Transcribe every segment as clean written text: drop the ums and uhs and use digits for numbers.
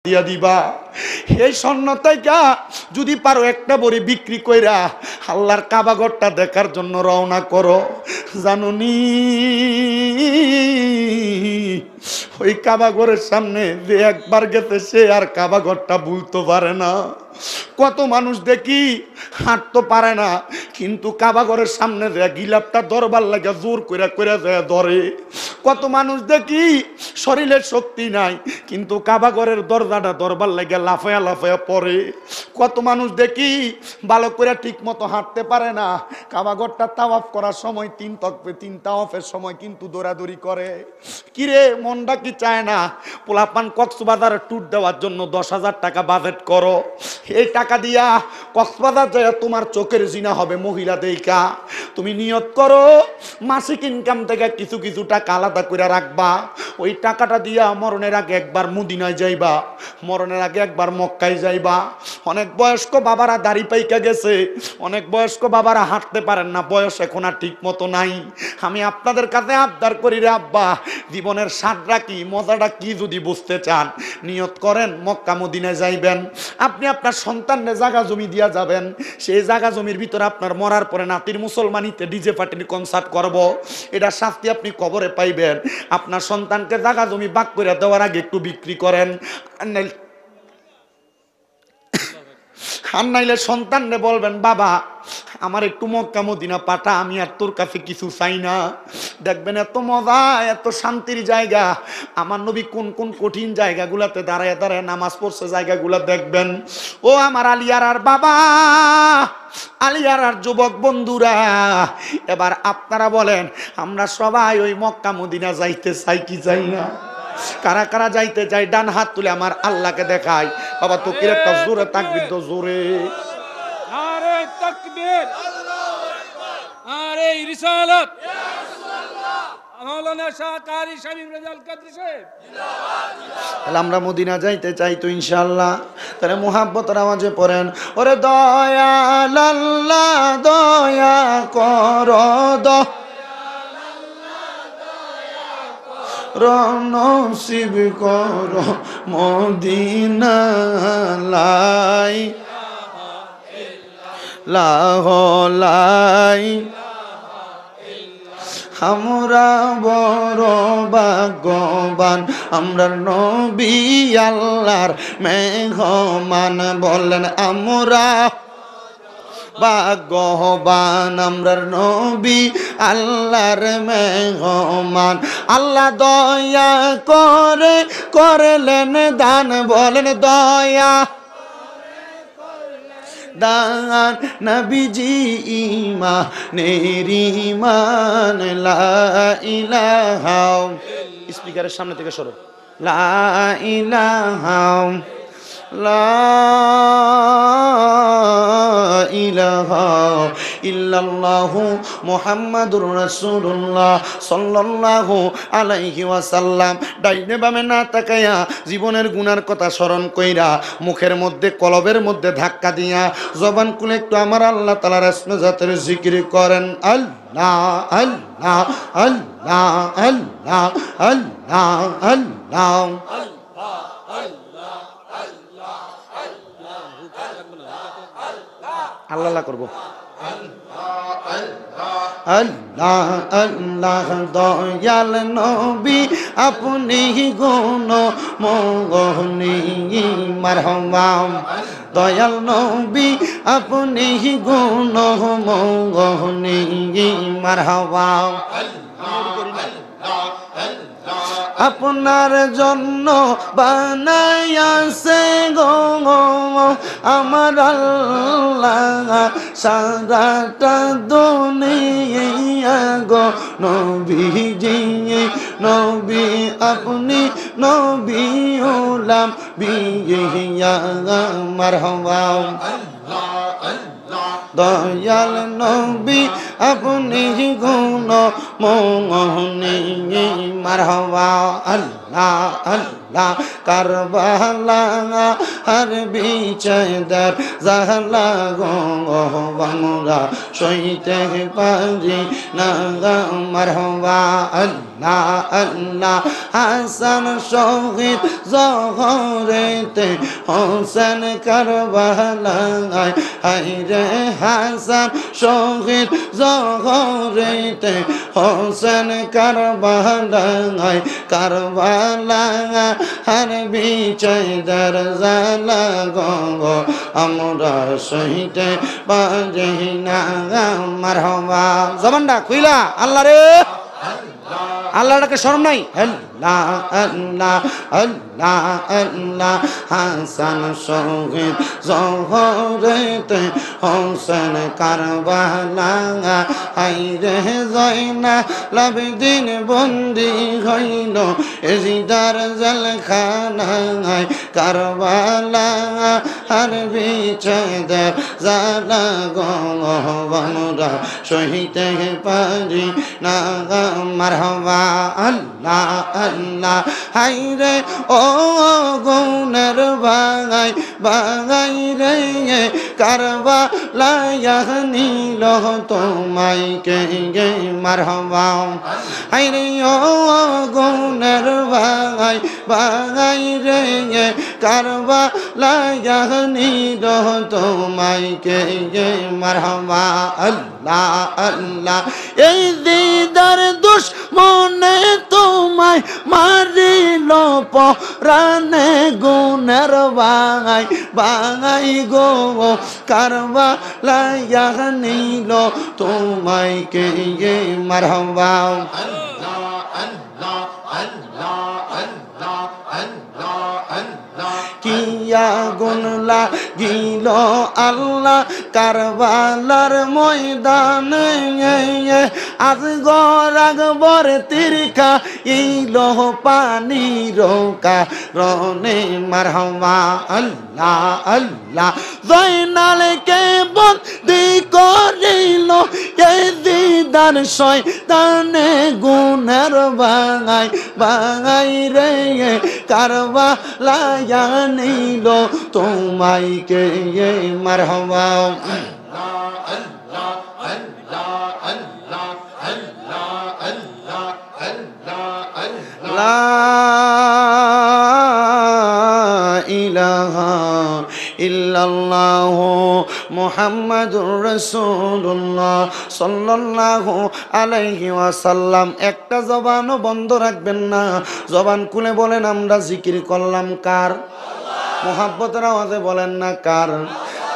দিয়া দিবা। এই স্বর্ণ থেকে যদি পারো একটা বড়ি বিক্রি কইরা আল্লাহর কাবা ঘরটা দেখার জন্য রওনা করো। জানুনি ওই কাবা ঘরের সামনে যে একবার গেছে সে আর কাবা ঘরটা ভুলতে পারে না। কত মানুষ দেখি হাঁটতে পারে না, কিন্তু কাবা ঘরের সামনে যে গিলাপটা ধরবার লাগে জোর করে করে যায় ধরে। কত মানুষ দেখি শরীরের শক্তি নাই, কিন্তু কাবা ঘরের দরজাটা ধরবার লাগে লাফায়া লাফায়া পড়ে। কত মানুষ দেখি ভালো করে ঠিক মতো হাঁটতে পারে না, কাবা ঘরটা তাওয়াফ করার সময় তিন তাওয়াফের সময় কিন্তু দৌড়াদৌড়ি করে। কিরে মনটা কি চায় না পোলাপান কক্সবাজারে ট্যুর দেওয়ার জন্য 10,000 টাকা বাজেট করো, এই টাকা দিয়া কক্সবাজার যায় তোমার চোখের জিনা হবে মহিলা দেইকা। তুমি নিয়ত করো মাসিক ইনকাম থেকে কিছু কিছু টাকা আলাদা করে রাখবা। ওই টাকাটা দিয়া মরণের আগে একবার মদিনায় যাইবা, মরণের আগে একবার মক্কায় যাইবা। অনেক বয়স্ক বাবারা দাড়ি পাইকা গেছে, অনেক বয়স্ক বাবারা হাঁটতে পারেন না, বয়স এখন আর ঠিক মতো নাই। আমি আপনাদের কাছে আবদার করি রে আব্বা, জীবনের স্বাদটা কি মজাটা কি যদি বুঝতে চান নিয়ত করেন মক্কা মদিনায় যাইবেন। আপনি আপনার সন্তানকে জায়গা জমি দিয়া যাবেন, সেই জায়গা জমির ভিতরে আপনার মরার পরে নাতির মুসলমানিতে ডিজে পার্টির কনসার্ট করব, এটা শাস্তি আপনি কবরে পাইবেন। আপনার সন্তানকে জায়গা জমি ভাগ করে দেওয়ার আগে একটু বিক্রি করেন। আর নাইলে সন্তানরে বলবেন বাবা আমার একটু মক্কা মদিনা পাঠা, আমি আর তোর কাছে কিছু চাই না। দেখবেন এত মজা এত শান্তির জায়গা। আমার নবী কোন কোন কঠিন জায়গাগুলাতে দাঁড়ায় দাঁড়ায় নামাজ পড়ছে জায়গাগুলা দেখবেন। ও আমার আলিয়ারার বাবা, আলিয়ারার যুবক বন্ধুরা, এবার আপনারা বলেন আমরা সবাই ওই মক্কা মদিনা যাইতে চাই কি চাই না? কারা কারা যাইতে চাই ডান হাত তুলে আমার আল্লাহকে দেখাই। বাবা তো কি একটা জোরে তাকবীর তো জোরে। নারে তাকবীর, নারে রিসালাত, ইয়া রাসূলুল্লাহ। মাওলানা শাহ কারি শামীম রাজাল কাদরী সাহেব জিন্দাবাদ জিন্দাবাদ। তাহলে আমরা মদিনা যাইতে চাই তো ইনশাআল্লাহ। তাহলে মুহাব্বতের আওয়াজে পড়েন ওরে দয়াল আল্লাহ দয়া করো নসিব করো মদিনা লাই লাই। আমরা বড় ভাগ্যবান, আমরা নবী আল্লাহর মেহমান। বলেন আমরা ভাগ্যবান, আমরা নবী আল্লাহর মেহমান। আল্লাহ দয়া করে করলেন দান, বলেন দয়া দান নবীজি ইমান লা ইলাহা। স্পিকারের সামনে থেকে সরো। লা ইলাহা লা ইলাহা ইল্লাল্লাহু মুহাম্মাদুর রাসূলুল্লাহ সাল্লাল্লাহু আলাইহি ওয়াসাল্লাম। ডাইনে বামে না তাকায়া জীবনের গুনার কথা স্মরণ কইরা মুখের মধ্যে কলবের মধ্যে ধাক্কা দিয়া জবান খুলে একটু আমার আল্লাহ তাআলার ইসমে জাতের জিকির করেন। আল্লাহ আল্লাহ আল্লাহ আল্লাহ আল্লাহ আল্লাহ। আল্লাহ করবো আল্লাহ আল্লাহ। দয়াল নবী আপনি গুণ মোহনী মারহাবা। দয়াল নবী আপনি গুণ মোহনী মারহাবা। আপনার জন্য বানাইয়াছে গো আমার আল্লাহ সারাটা দুনিয়া গো নবীজি নবী আপনি নবী উলাম বিয়া মারহাবা। দয়াল নবী আপনি গুণ মোহনী মারহাবা। আল্লাহ আল্লাহ আল্লাহ কারবালা আর বিচার জাহলা গো আমরা সইতে পারি না মারহাবা আল্লাহ আল্লাহ হাসান শহীদ জহরেতে হোসেন কারবালায় হায়রে হাসান শহীদ জহরেতে হোসেন কারবালায় কারবালা আর বিচার জালা গো আমরা সইতে পারি না মারহাবা জবানটা খুইলা আল্লাহ রে আল্লাহটাকে শরম নাই আল্লাহ আল্লাহ আল্লাহ আল্লাহ হাসান শহীদ জহরেতে হোসেন কারবালা হায়রে জয়নাল আবেদিন বন্দি হইল এজিদার জেলখানায় কারবালা আর বিচার জালা গো আমরা সহিতে পারি না মারহাবা আল্লাহ আল্লাহ হায়রে ও গুণের বাঙাই বাঙাই রে কারবালা নিল তোমায় কে গে মারহাবা হায়রে ও গুণের বাঙাই বাঙাই রে কারবালা নিল তোমায় কে গে মারহাবা আল্লাহ আল্লাহ এই দিদার দুশ্মনে তোমায় মারিল পরানে গুণের বাঙাই বাঙাই গো কারবালা নিল তোমায় কে গে মারহাবা আল্লাহ আল্লাহ আল্লাহ আল্লাহ আল্লাহ আল্লাহ কিয়া গুণ লাগিল আল্লাহ কারবালার ময়দানে আজ গরাগবর তিরকা ইল পানি রোকা রনে মারহাবা আল্লাহ আল্লাহ জয়নালকে বন্দি করিল এই দিদার শয়তানে গুণের বাঙাই বাঙাই রে কারবালা নিল তোমায় কে মারহাবা আল্লাহ আল্লাহ আল্লাহ আল্লাহ আল্লাহ আল্লাহ আল্লাহ লা ইলাহা ইল্লাল্লাহ মুহাম্মাদুর রাসূলুল্লাহ সাল্লাল্লাহু আলাইহি ওয়াসাল্লাম। একটা জবানও বন্ধ রাখবেন না, জবান খুলে বলেন আমরা জিকির করলাম কার? মোহাব্বতের আওয়াজে বলেন না কার?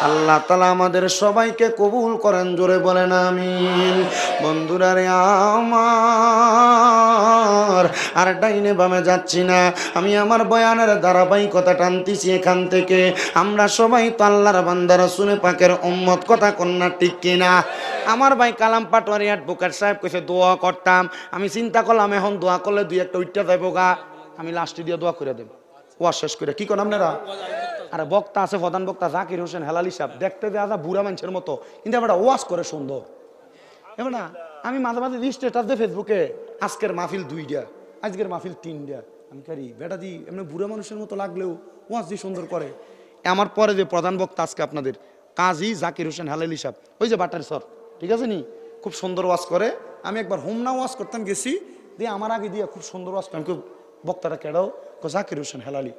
আল্লাহ তাআলা আমাদের সবাইকে কবুল করেন, জোরে বলেন আমিন। বন্ধুরা রে আমার আর ডাইনে বামে যাচ্ছি না, আমি আমার বয়ানের ধারাবাহিকতা টানতেছি এখান থেকে। আমরা সবাই তো আল্লাহর বান্দা, রাসূলে পাকের উম্মত, কথা কন্যা ঠিক কিনা? আমার ভাই কালাম পাটোয়ারি অ্যাডভোকেট সাহেব কইছে দোয়া করতাম, আমি চিন্তা করলাম এখন দোয়া করলে দুই একটা উইটটা যাইব গা, আমি লাস্টে দিয়ে দোয়া করে দেব ওয়াজ শেষ করে। কি করেন আপনারা? আরে বক্তা আছে, প্রধান বক্তা জাকির হোসেন হেলালি সাহেব, দেখতে দেওয়া যা বুড়া মানুষের মতো, কিন্তু আমরা ওয়াজ করে সুন্দর। এবার না আমি মাঝে মাঝে স্টেটাস দিয়ে ফেসবুকে আজকের মাহফিল 2টা, আজকের মাহফিল 3টা, আমি কারি বেটা দি এমনি বুড়া মানুষের মতো লাগলেও ওয়াজ দিয়ে সুন্দর করে। আমার পরে যে প্রধান বক্তা আজকে আপনাদের কাজী জাকির হোসেন হেলালি সাহেব, ওই যে বাটার সর, ঠিক আছে নি, খুব সুন্দর ওয়াজ করে। আমি একবার হোমনা ওয়াজ করতাম গেছি, দিয়ে আমার আগে দিয়ে খুব সুন্দর ওয়াজ করে। আমি বক্তারা কেডাও? জাকির হোসেন হেলালি।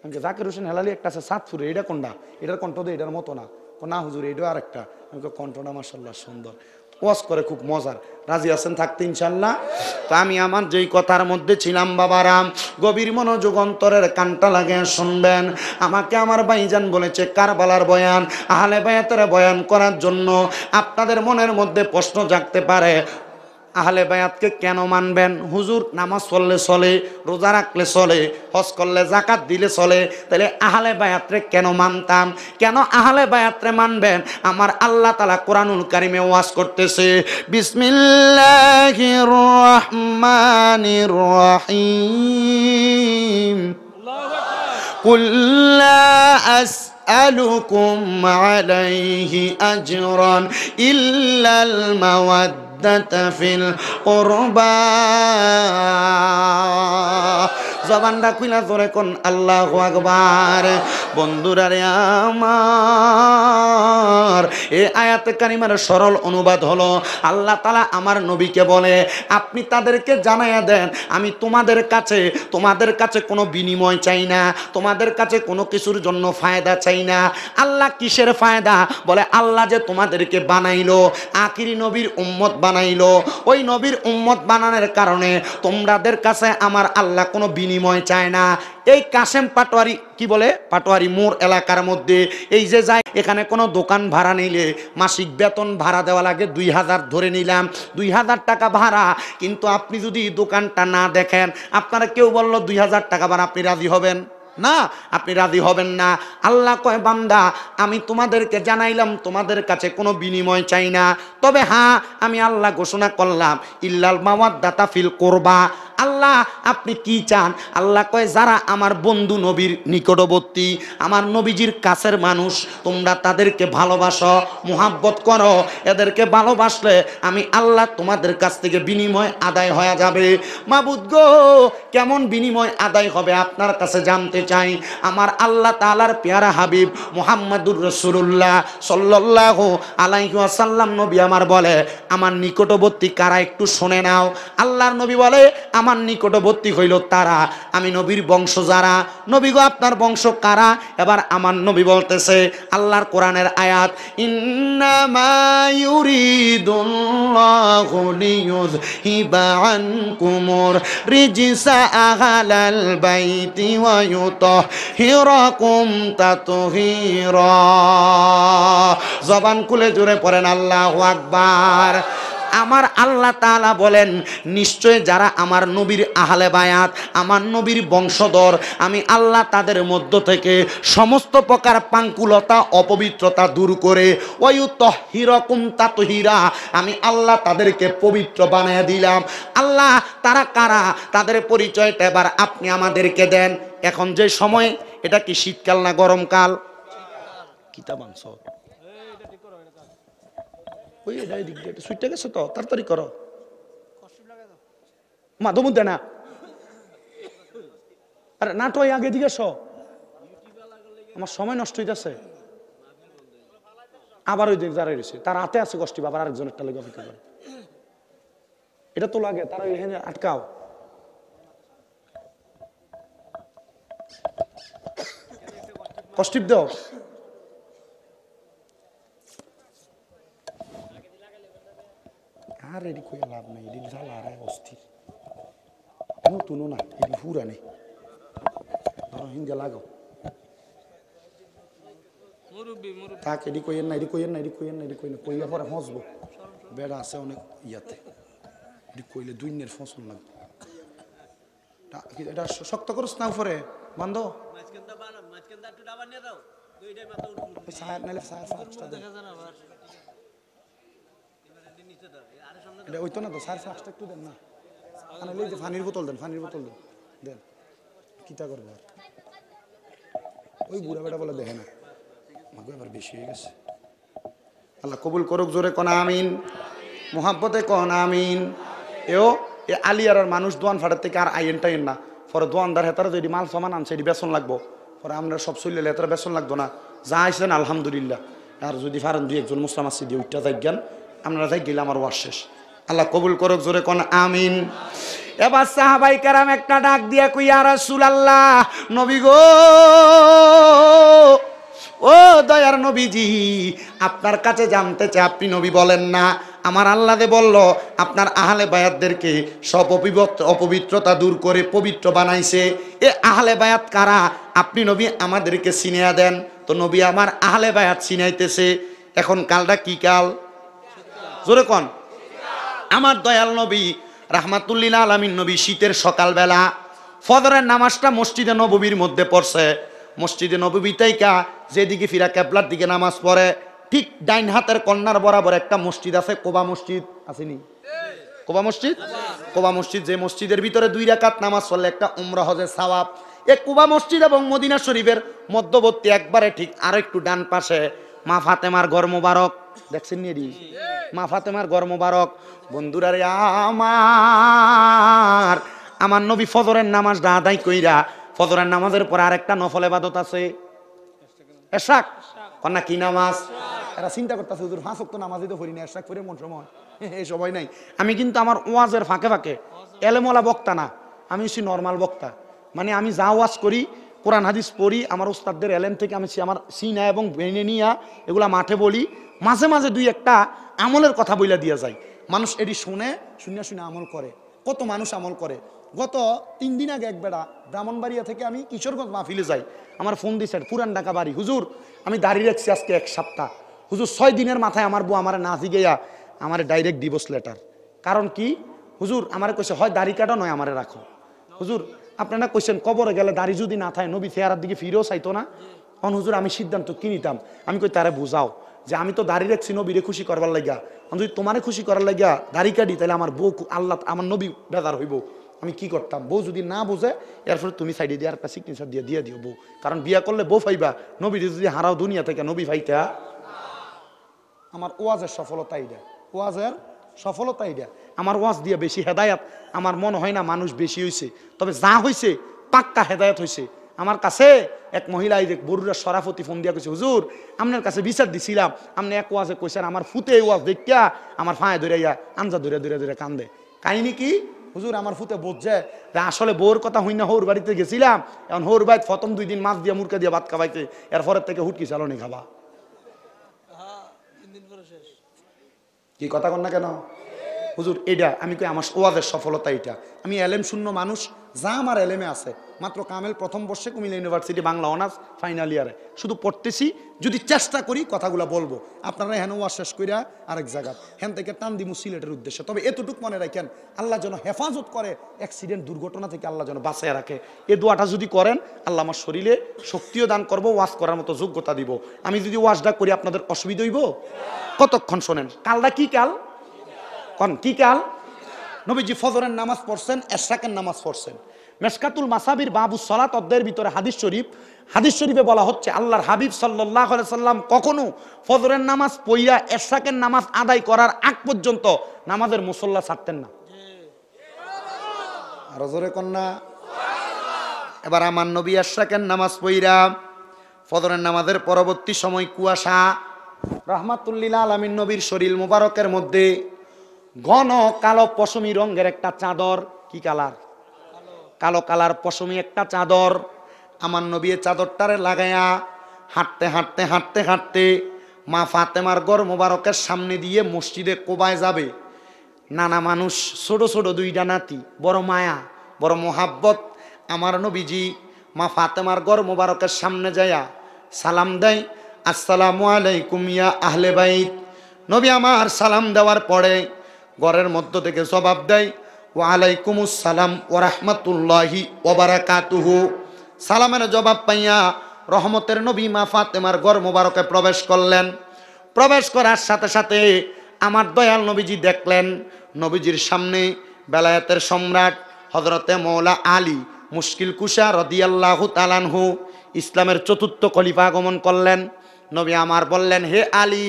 আমি জাকির হোসেন হেলালি একটা আছে সাতপুরে, এটা কোনটা? এটার কণ্ঠ তো এটার মতো না। না হুজুর এটা আর একটা। আমি কণ্ঠটা মাশাআল্লাহ সুন্দর, ওয়াজ করে খুব মজার। রাজি আছেন থাকতে ইনশাল্লাহ? তা আমি আমার যেই কথার মধ্যে ছিলাম বাবারাম, গভীর মনোযোগ অন্তরের কানটা লাগে শুনবেন। আমাকে আমার ভাইজান বলেছে কারবালার বয়ান, আহলে বায়াতের বয়ান করার জন্য। আপনাদের মনের মধ্যে প্রশ্ন জাগতে পারে, আহলে বায়াতকে কেন মানবেন হুজুর? নামাজ পড়লে চলে, রোজা রাখলে চলে, হজ করলে জাকাত দিলে চলে, তাহলে আহলে বায়াতরে কেন মানতাম? কেন আহলে বায়াতরে মানবেন? আমার আল্লাহ তাআলা কোরআনুল কারীমে ওয়াজ করতেছে, বিসমিল্লাহির রহমানির রহিম, কুল লা আসআলুকুম আলাইহি আজরান ইল্লাল মাওয়াদ্দাতা ফিল কুরবা জবানটা খুইলা জোরে কোন আল্লাহু আকবার। বন্ধুরা রে আমার, এই আয়াতে কারিমার সরল অনুবাদ হলো আল্লাহ তাআলা আমার নবীকে বলে আপনি তাদেরকে জানাইয়া দেন আমি তোমাদের কাছে কোনো বিনিময় চাই না, তোমাদের কাছে কোনো কিছুর জন্য ফায়দা চাই না। আল্লাহ কিসের ফায়দা? বলে আল্লাহ যে তোমাদেরকে বানাইলো, আখিরি নবীর উম্মত বানাইলো, ওই নবীর উম্মত বানানোর কারণে তোমাদের কাছে আমার আল্লাহ কোনো বিনিময় চায় না। এই কাশেম পাটোয়ারি কি বলে পাটোয়ারি মোড় এলাকার মধ্যে এই যে যায়, এখানে কোনো দোকান ভাড়া নিলে মাসিক বেতন ভাড়া দেওয়া লাগে 2000, ধরে নিলাম 2000 টাকা ভাড়া। কিন্তু আপনি যদি দোকানটা না দেখেন, আপনারা কেউ বললো 2000 টাকা ভাড়া, আপনি রাজি হবেন না? আপনি রাজি হবেন না। আল্লাহ কয় বান্দা আমি তোমাদেরকে জানাইলাম তোমাদের কাছে কোনো বিনিময় চাই না, তবে হ্যাঁ আমি আল্লাহ ঘোষণা করলাম ইল্লাল মাওয়াদ্দাতা ফিল কুরবা। আল্লাহ আপনি কি চান? আল্লাহ কয় যারা আমার বন্ধু নবীর নিকটবর্তী, আমার নবীজির কাছের মানুষ, তোমরা তাদেরকে ভালোবাসো, মুহাব্বত করো, এদেরকে ভালোবাসলে আমি আল্লাহ তোমাদের কাছ থেকে বিনিময় আদায় হয়ে যাবে। মাবুদ গো, কেমন বিনিময় আদায় হবে আপনার কাছে জানতে চাই। আমার আল্লাহ তাআলার পেয়ারা হাবিব মুহাম্মাদুর রাসূলুল্লাহ সাল্লাল্লাহু আলাইহি ওয়াসাল্লাম নবী আমার বলে আমার নিকটবর্তী কারা একটু শুনে নাও। আল্লাহর নবী বলে আমার নিকটবর্তী হইল তারা, আমি নবীর বংশ যারা। নবী গো আপনার বংশ কারা? এবার আমার নবী বলতেছে আল্লাহর কোরআনের আয়াত, ইন্নামা ইউরিদুল্লাহু লিইয়ুযহিবা আনকুমুর রিজসা আহলাল বাইতি ওয়া ইউতাহিরাকুম তাতহীরা। জবান খুলে জোরে পড়েন আল্লাহু আকবার। আমার আল্লাহ তাআলা বলেন নিশ্চয় যারা আমার নবীর আহলে বায়াত, আমার নবীর বংশধর, আমি আল্লাহ তাদের মধ্য থেকে সমস্ত প্রকার পাঙ্কুলতা অপবিত্রতা দূর করে ওয়ায়ুতাহিরাকুম তাতহীরা, আমি আল্লাহ তাদেরকে পবিত্র বানিয়ে দিলাম। আল্লাহ তারা কারা? তাদের পরিচয়টা এবার আপনি আমাদেরকে দেন। এখন যে সময়, এটা কি শীতকাল না গরমকাল? কিতাব আনছ ওই এটা এদিক দিয়ে সুইটটা গেছে তো, তাড়াতাড়ি করো, মাধব দে না, আরে না তো আগে দিকে এসো, আমার সময় নষ্ট হইতেছে। আবার ওই দিক দাঁড়াই রয়েছে, তার হাতে আছে কষ্টি, আবার আরেকজনেরটা লেগে অপেক্ষা করে, এটা তো লাগে, তারা এখানে আটকাও। কষ্টিপ দাও, আর এটি কই লাভ নাই, এটি জ্বালা আর অস্থির নতুন না, এটি পুরানি, ধরো হিন্দে লাগাও থাক, এটি কইয়েন না, এটি কইয়েন না, এটি কইয়েন না, এটি কইন কইয়া পরে ফসবো, বেড়া আছে অনেক ইয়াতে, এটি কইলে দুইনের ফসল লাগবে। এটা শক্ত করছ না উপরে বান্ধ, এটা ওইতো না তো, সাড়ে পাঁচটা একটু দেন না, পানির বোতল দেন, পানির বোতল দেন, দেন কিতা করবো আর, ওই বুড়া বেটা বলে দেখে না, আমাকে এবার বেশি হয়ে গেছে। আল্লাহ কবুল করুক, জোরে কোন আমিন, মোহাব্বতে কোন আমিন। এও এ আলিয়ার মানুষ দোয়ান ফাটার থেকে আর আইন টাইন না, পরে দোয়ানদার হেতারা যদি মাল সামান আনছে এটি বেসন লাগবো, পরে আমরা সব চললে হেতারা বেসন লাগতো না, যা আইসেন আলহামদুলিল্লাহ। আর যদি ফারেন দুই একজন মুসলাম আসছি দিয়ে উঠটা যাই জ্ঞান, আমরা যাই গেলে আমার ওয়ার শেষ। আল্লাহ কবুল করুক, জোরে কোন আমিন। এবার সাহাবাই কেরাম একটা ডাক দিয়া কই, ইয়া রাসূলুল্লাহ, নবী গো, ও দয়ার নবীজি, আপনার কাছে জানতে চাই, আপনি নবী বলেন না, আমার আল্লাহ দে বলল আপনার আহলে বায়াতদেরকে সব অপবিত্রতা দূর করে পবিত্র বানাইছে। এ আহলে বায়াত কারা? আপনি নবী আমাদেরকে চিনিয়া দেন। তো নবী আমার আহলে বায়াত চিনাইতেছে। এখন কালটা কি কাল? জোরে কোন। আমার দয়াল নবী রাহমাতুল্লিল আলামিন নবী শীতের সকালবেলা ফজরের নামাজটা মসজিদে নববীর মধ্যে পড়ছে। মসজিদে নববী তাইকা যেদিকে ফিরা কেবলার দিকে নামাজ পড়ে, ঠিক ডাইন হাতের কর্নার বরাবর একটা মসজিদ আছে, কোবা মসজিদ আসেনি? কোবা মসজিদ, কোবা মসজিদ, যে মসজিদের ভিতরে 2 রাকাত নামাজ পড়লে একটা উমরা হজের সওয়াব। এই কোবা মসজিদ এবং মদিনা শরীফের মধ্যবর্তী একবারে ঠিক আর একটু ডান পাশে মা ফাতেমার ঘর মোবারক, দেখছেন নি? মা ফাতেমার ঘর মোবারক। বন্ধুরা রে আমার, আমার নবী ফজরের নামাজটা আদায় কইরা, ফজরের নামাজের পর আরেকটা নফল ইবাদত আছে এশরাক, কন্যা কি নামাজ? এরা চিন্তা করতেছে হুজুর 5 ওয়াক্ত নামাজই তো পড়ি না, এশরাক পড়ে মন সময় এই সবাই নাই। আমি কিন্তু আমার ওয়াজের ফাঁকে ফাঁকে এলেমওয়ালা বক্তা না, আমি হচ্ছি নর্মাল বক্তা। মানে আমি যা ওয়াজ করি, কোরআন হাদিস পড়ি, আমার ওস্তাদদের এলেম থেকে আমি আমার সিনা এবং বেনে নিয়া এগুলা মাঠে বলি। মাঝে মাঝে দুই একটা আমলের কথা বইলা দিয়া যায়, মানুষ এটি শুনে শুনে আমল করে। কত মানুষ আমল করে। গত 3 দিন আগে এক বেড়া ব্রাহ্মণবাড়িয়া থেকে আমি কিশোরগঞ্জ মাহফিলে যাই, আমার ফোন দিয়েছে পুরান ঢাকা বাড়ি, হুজুর আমি দাঁড়িয়ে রাখছি আজকে 1 সপ্তাহ, হুজুর 6 দিনের মাথায় আমার বউ আমার না জিগেয়া আমার ডাইরেক্ট ডিভোর্স লেটার। কারণ কি হুজুর? আমারে কইছে হয় দাড়ি কাটো নয় আমারে রাখো। হুজুর আপনারা কইছেন কবরে গেলে দাড়ি যদি না থাকে নবী চেহারার দিকে ফিরেও চাইতো না। অন হুজুর আমি সিদ্ধান্ত কি নিতাম? আমি কই তারে বুঝাও যে আমি তো দাড়ি রাখছি নবীরে খুশি করবার লাগিয়া, যদি তোমারে খুশি করার লাগিয়া দাড়ি কাটি তাহলে আমার বউ আল্লাহ আমার নবী বেজার হইব। আমি কি করতাম? বউ যদি না বোঝে এরপরে তুমি সাইডে দিয়ে একটা সিগনেচার দিয়ে দিও বউ, কারণ বিয়া করলে বউ পাইবা, নবীরে যদি হারাও দুনিয়া থেকে নবী পাইতা। আমার ওয়াজের সফলতা এইটা, ওয়াজের সফলতা এইটা। আমার ওয়াজ দিয়ে বেশি হেদায়াত আমার মনে হয় না মানুষ বেশি হয়েছে, তবে যা হয়েছে পাক্কা হেদায়াত হয়েছে। আমার কাছে এক মহিলা এই যে বরুড়ার সরাফতি ফোন দিয়া কইছে, হুজুর আপনার কাছে বিচার দিছিলাম, আপনি এক ওয়াজে কইছেন আমার ফুতে ওয়াজ দেখিয়া আমার ফাঁয়ে ধরিয়া আঞ্জা ধরে কান্দে। কাহিনী কি? হুজুর আমার ফুতে বুঝছে যে আসলে বউর কথা হই না, হৌর বাড়িতে গেছিলাম, এখন হৌর বাড়িতে প্রথম 2 দিন মাছ দিয়া মুরকা দিয়া ভাত খাওয়াইছে, এরপরের থেকে হুটকি চালনি খাবা। কি কথা কন না কেন হুজুর? এটা আমি কই আমার ওয়াজের সফলতা এটা। আমি এলেম শূন্য মানুষ, যা আমার এলেমে আছে, মাত্র কামেল প্রথম বর্ষে Comilla university Bangla honours final ইয়ারে, শুধু পড়তেছি, যদি চেষ্টা করি কথাগুলো বলবো। আপনারা হেন ওয়াজ শেষ করিয়া আরেক জায়গা হেন থেকে টান দিমু সিলেটের উদ্দেশ্যে। তবে এতটুক মনে রাখেন, আল্লাহ যেন হেফাজত করে, অ্যাক্সিডেন্ট দুর্ঘটনা থেকে আল্লাহ যেন বাঁচায় রাখে। এই দোয়াটা যদি করেন আল্লাহ আমার শরীরে শক্তিও দান করবো, ওয়াজ করার মতো যোগ্যতা দিব। আমি যদি ওয়াজটা করি আপনাদের অসুবিধা হইব? কতক্ষণ শোনেন? কালটা কি কাল? কন কি কাল? নবীজি ফজরের নামাজ পড়ছেন, এশরাকের নামাজ পড়ছেন। মেশকাতুল মাসাবির বাবু সালাত অধ্যায়ের ভিতরে হাদিস শরীফে বলা হচ্ছে আল্লাহর হাবিব সাল্লাল্লাহু আলাইহি সাল্লাম কখনো ফজরের নামাজ পড়িয়া এশরাকের নামাজ আদায় করার আগ পর্যন্ত নামাজের মুসল্লা ছাড়তেন না। আর জোরে কন্যা। এবার আমার নবী এশরাকের নামাজ পড়িয়া ফজরের নামাজের পরবর্তী সময় কুয়াশা, রাহমাতুল লিল আলামিন নবীর শরীর মুবারকের মধ্যে ঘন কালো পশমি রঙের একটা চাদর। কি কালার? কালো কালার পশমি একটা চাদর। আমার নবী চাদরটারে লাগাইয়া হাঁটতে মা ফাতেমার ঘর মোবারকের সামনে দিয়ে মসজিদে কোবায় যাবে। নানা মানুষ, ছোট ছোট 2টা নাতি, বড় মায়া বড় মোহাব্বত। আমার নবীজি মা ফাতেমার ঘর মোবারকের সামনে যায়া সালাম দেয়, আসসালামু আলাইকুম ইয়া আহলে বাইত। নবী আমার সালাম দেওয়ার পরে ঘরের মধ্য থেকে জবাব দেয়, ওয়া আলাইকুমুস সালাম ওয়া রাহমাতুল্লাহি ওয়া বারাকাতুহু। সালামের জবাব পাইয়া রহমতের নবী মা ফাতেমার ঘর মোবারকে প্রবেশ করলেন। প্রবেশ করার সাথে সাথে আমার দয়াল নবীজি দেখলেন নবীজির সামনে বেলায়েতের সম্রাট হযরতে মওলা আলী মুশকিল কুশা রাদিয়াল্লাহু তাআলা আনহু, ইসলামের 4র্থ খলিফা আগমন করলেন। নবী আমার বললেন, হে আলী,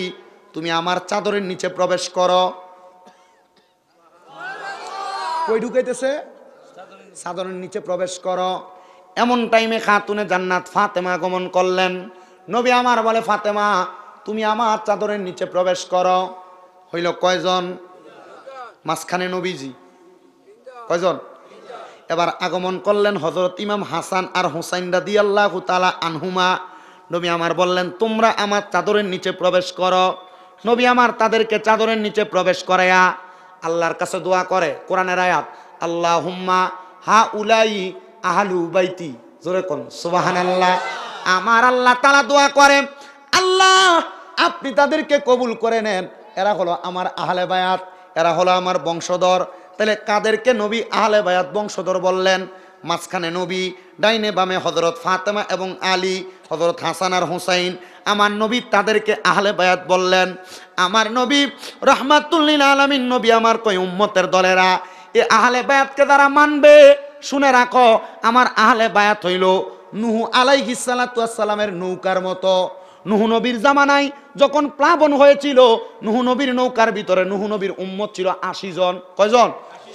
তুমি আমার চাদরের নিচে প্রবেশ করো। কই ঢুকাইতেছে? চাদরের নিচে প্রবেশ করো। এমন টাইমে খাতুনে জান্নাত ফাতেমা আগমন করলেন। নবী আমার বলে, ফাতেমা তুমি আমার চাদরের নিচে প্রবেশ করো। হইল কয়জন? মাঝখানে নবীজি কয়জন? এবার আগমন করলেন হযরত ইমাম হাসান আর হুসাইন রাদিয়াল্লাহু তাআলা আনহুমা। নবী আমার বললেন, তোমরা আমার চাদরের নিচে প্রবেশ করো। নবী আমার তাদেরকে চাদরের নিচে প্রবেশ করায়া আল্লাহর কাছে দোয়া করে। কোরআনের আয়াত, আল্লাহুম্মা হা উলাই আহলু বাইতি। জোরে কোন সুবহানাল্লাহ। আমার আল্লাহ তাআলা দোয়া করে, আল্লাহ আপনি তাদেরকে কবুল করে নেন, এরা হলো আমার আহলে বায়াত, এরা হলো আমার বংশধর। তাহলে কাদেরকে নবী আহলে বায়াত বংশধর বললেন? মাঝখানে নবী, ডাইনে বামে হযরত ফাতেমা এবং আলী, হযরত হাসান আর হুসাইন। আমার নবী তাদেরকে আহলে বায়াত বললেন। আমার নবী রাহমাতুল লিল আলামিন নবী আমার কই উম্মতের দলেরা, এ আহলে বায়াতকে যারা মানবে, শুনে রাখো আমার আহলে বায়াত হইল নূহ আলাইহিস সালাতু ওয়াস সালামের নৌকার মতো। নূহ নবীর জামানায় যখন প্লাবন হয়েছিল, নূহ নবীর নৌকার ভিতরে নূহ নবীর উম্মত ছিল 80 জন। কয়জন?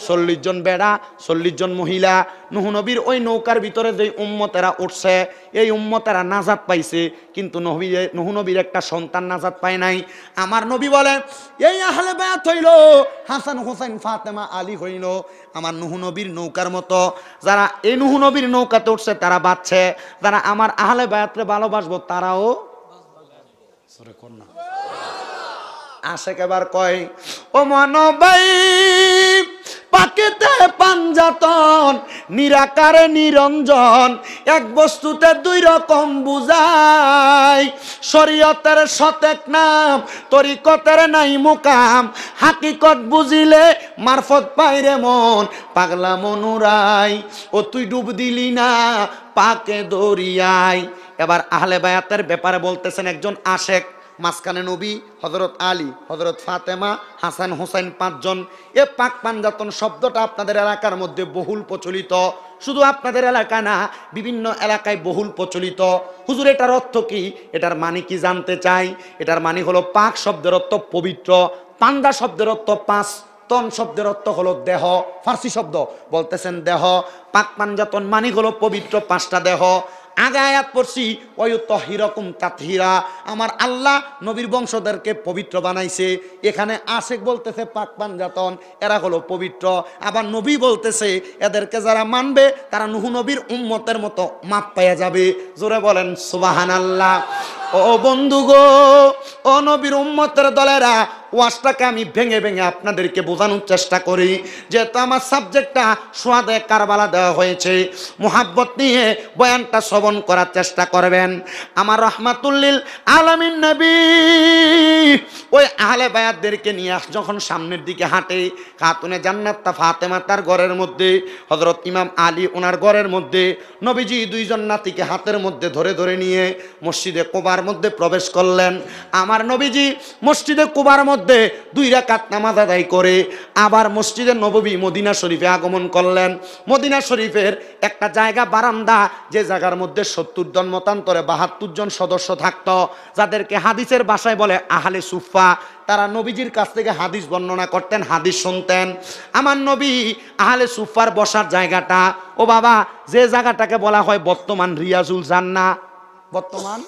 40 জন বেড়া 40 জন মহিলা। নূহ নবীর ওই নৌকার ভিতরে যে উম্মতেরা উঠছে এই উম্মতেরা নাজাত পাইছে, কিন্তু নূহ নবীর একটা সন্তান নাজাত পায় নাই। আমার নবী বলে এই আহলে বায়াত হইল হাসান হোসেন ফাতেমা আলী হইল আমার নূহ নবীর নৌকার মতো। যারা এই নূহ নবীর নৌকাতে উঠছে তারা বাঁচছে, যারা আমার আহলে বায়াতরে ভালোবাসবো তারাও আশেক। এবার কয় ও মানবাই পাকেতে পাঞ্জাতন নিরাকারে নিরঞ্জন, এক বস্তুতে দুই রকম বুঝায়। শরীয়তের সতেক নাম তরিকতের নাই মুকাম, হাকিকত বুঝিলে মারফত পাইরে মন পাগলা মনুরাই। ও তুই ডুব দিলি না পাকে দরিয়ায়। এবার আহলে বায়াতের ব্যাপারে বলতেছেন একজন আশেক, মাঝখানে নবী, হযরত আলী, হযরত ফাতেমা, হাসান হোসেন 5 জন। এ পাক পাঞ্জাতন শব্দটা আপনাদের এলাকার মধ্যে বহুল প্রচলিত, শুধু আপনাদের এলাকা না বিভিন্ন এলাকায় বহুল প্রচলিত। হুজুর এটার অর্থ কি, এটার মানে কি জানতে চাই? এটার মানে হলো পাক শব্দের অর্থ পবিত্র, পাঞ্জা শব্দের অর্থ 5, তন শব্দের অর্থ হলো দেহ, ফার্সি শব্দ। বলতেছেন দেহ, পাক পাঞ্জাতন মানে হলো পবিত্র 5টা দেহ। আগে আয়াত পড়ছি ওয়ায়ুতাহিরাকুম তাতহিরা, আমার আল্লাহ নবীর বংশধরকে পবিত্র বানাইছে। এখানে আশেক বলতেছে পাক পাঞ্জাতন এরা হলো পবিত্র। আবার নবী বলতেছে এদেরকে যারা মানবে তারা নূহ নবীর উম্মতের মতো মাপ পাইয়া যাবে। জোরে বলেন সুবহানাল্লাহ। ও বন্ধু গো, ও নবীর উম্মতের দলেরা, ওয়াজটাকে আমি ভেঙে ভেঙে আপনাদেরকে বোঝানোর চেষ্টা করি, যেহেতু আমার সাবজেক্টটা সোয়াদে কারবালা দেওয়া হয়েছে। মুহাব্বত নিয়ে বয়ানটা শ্রবণ করার চেষ্টা করবেন। আমার রহমাতুল্লিল আলামিন নবী ওই আহলে বায়াতদেরকে নিয়ে যখন সামনের দিকে হাঁটে, খাতুনে জান্নাত ফাতেমা তার ঘরের মধ্যে, হযরত ইমাম আলী ওনার ঘরের মধ্যে, নবীজি 2 জন নাতিকে হাতের মধ্যে ধরে ধরে নিয়ে মসজিদে কুবার মধ্যে প্রবেশ করলেন। আমার নবীজি মসজিদে কুবার মধ্যে 2 রাকাত নামাজ আদায় করে আবার মসজিদে নববী মদিনা শরীফে আগমন করলেন। মদিনা শরীফের একটা জায়গা বারান্দা, যে জায়গার মধ্যে 70 জন মতান্তরে 72 জন সদস্য থাকতো, যাদেরকে হাদিসের ভাষায় বলে আহলে সুফা। তারা নবীজির কাছ থেকে হাদিস বর্ণনা করতেন, হাদিস শুনতেন। আমার নবী আহলে সুফার বসার জায়গাটা, ও বাবা, যে জায়গাটাকে বলা হয় বর্তমান রিয়াজুল জান্নাহ, বর্তমান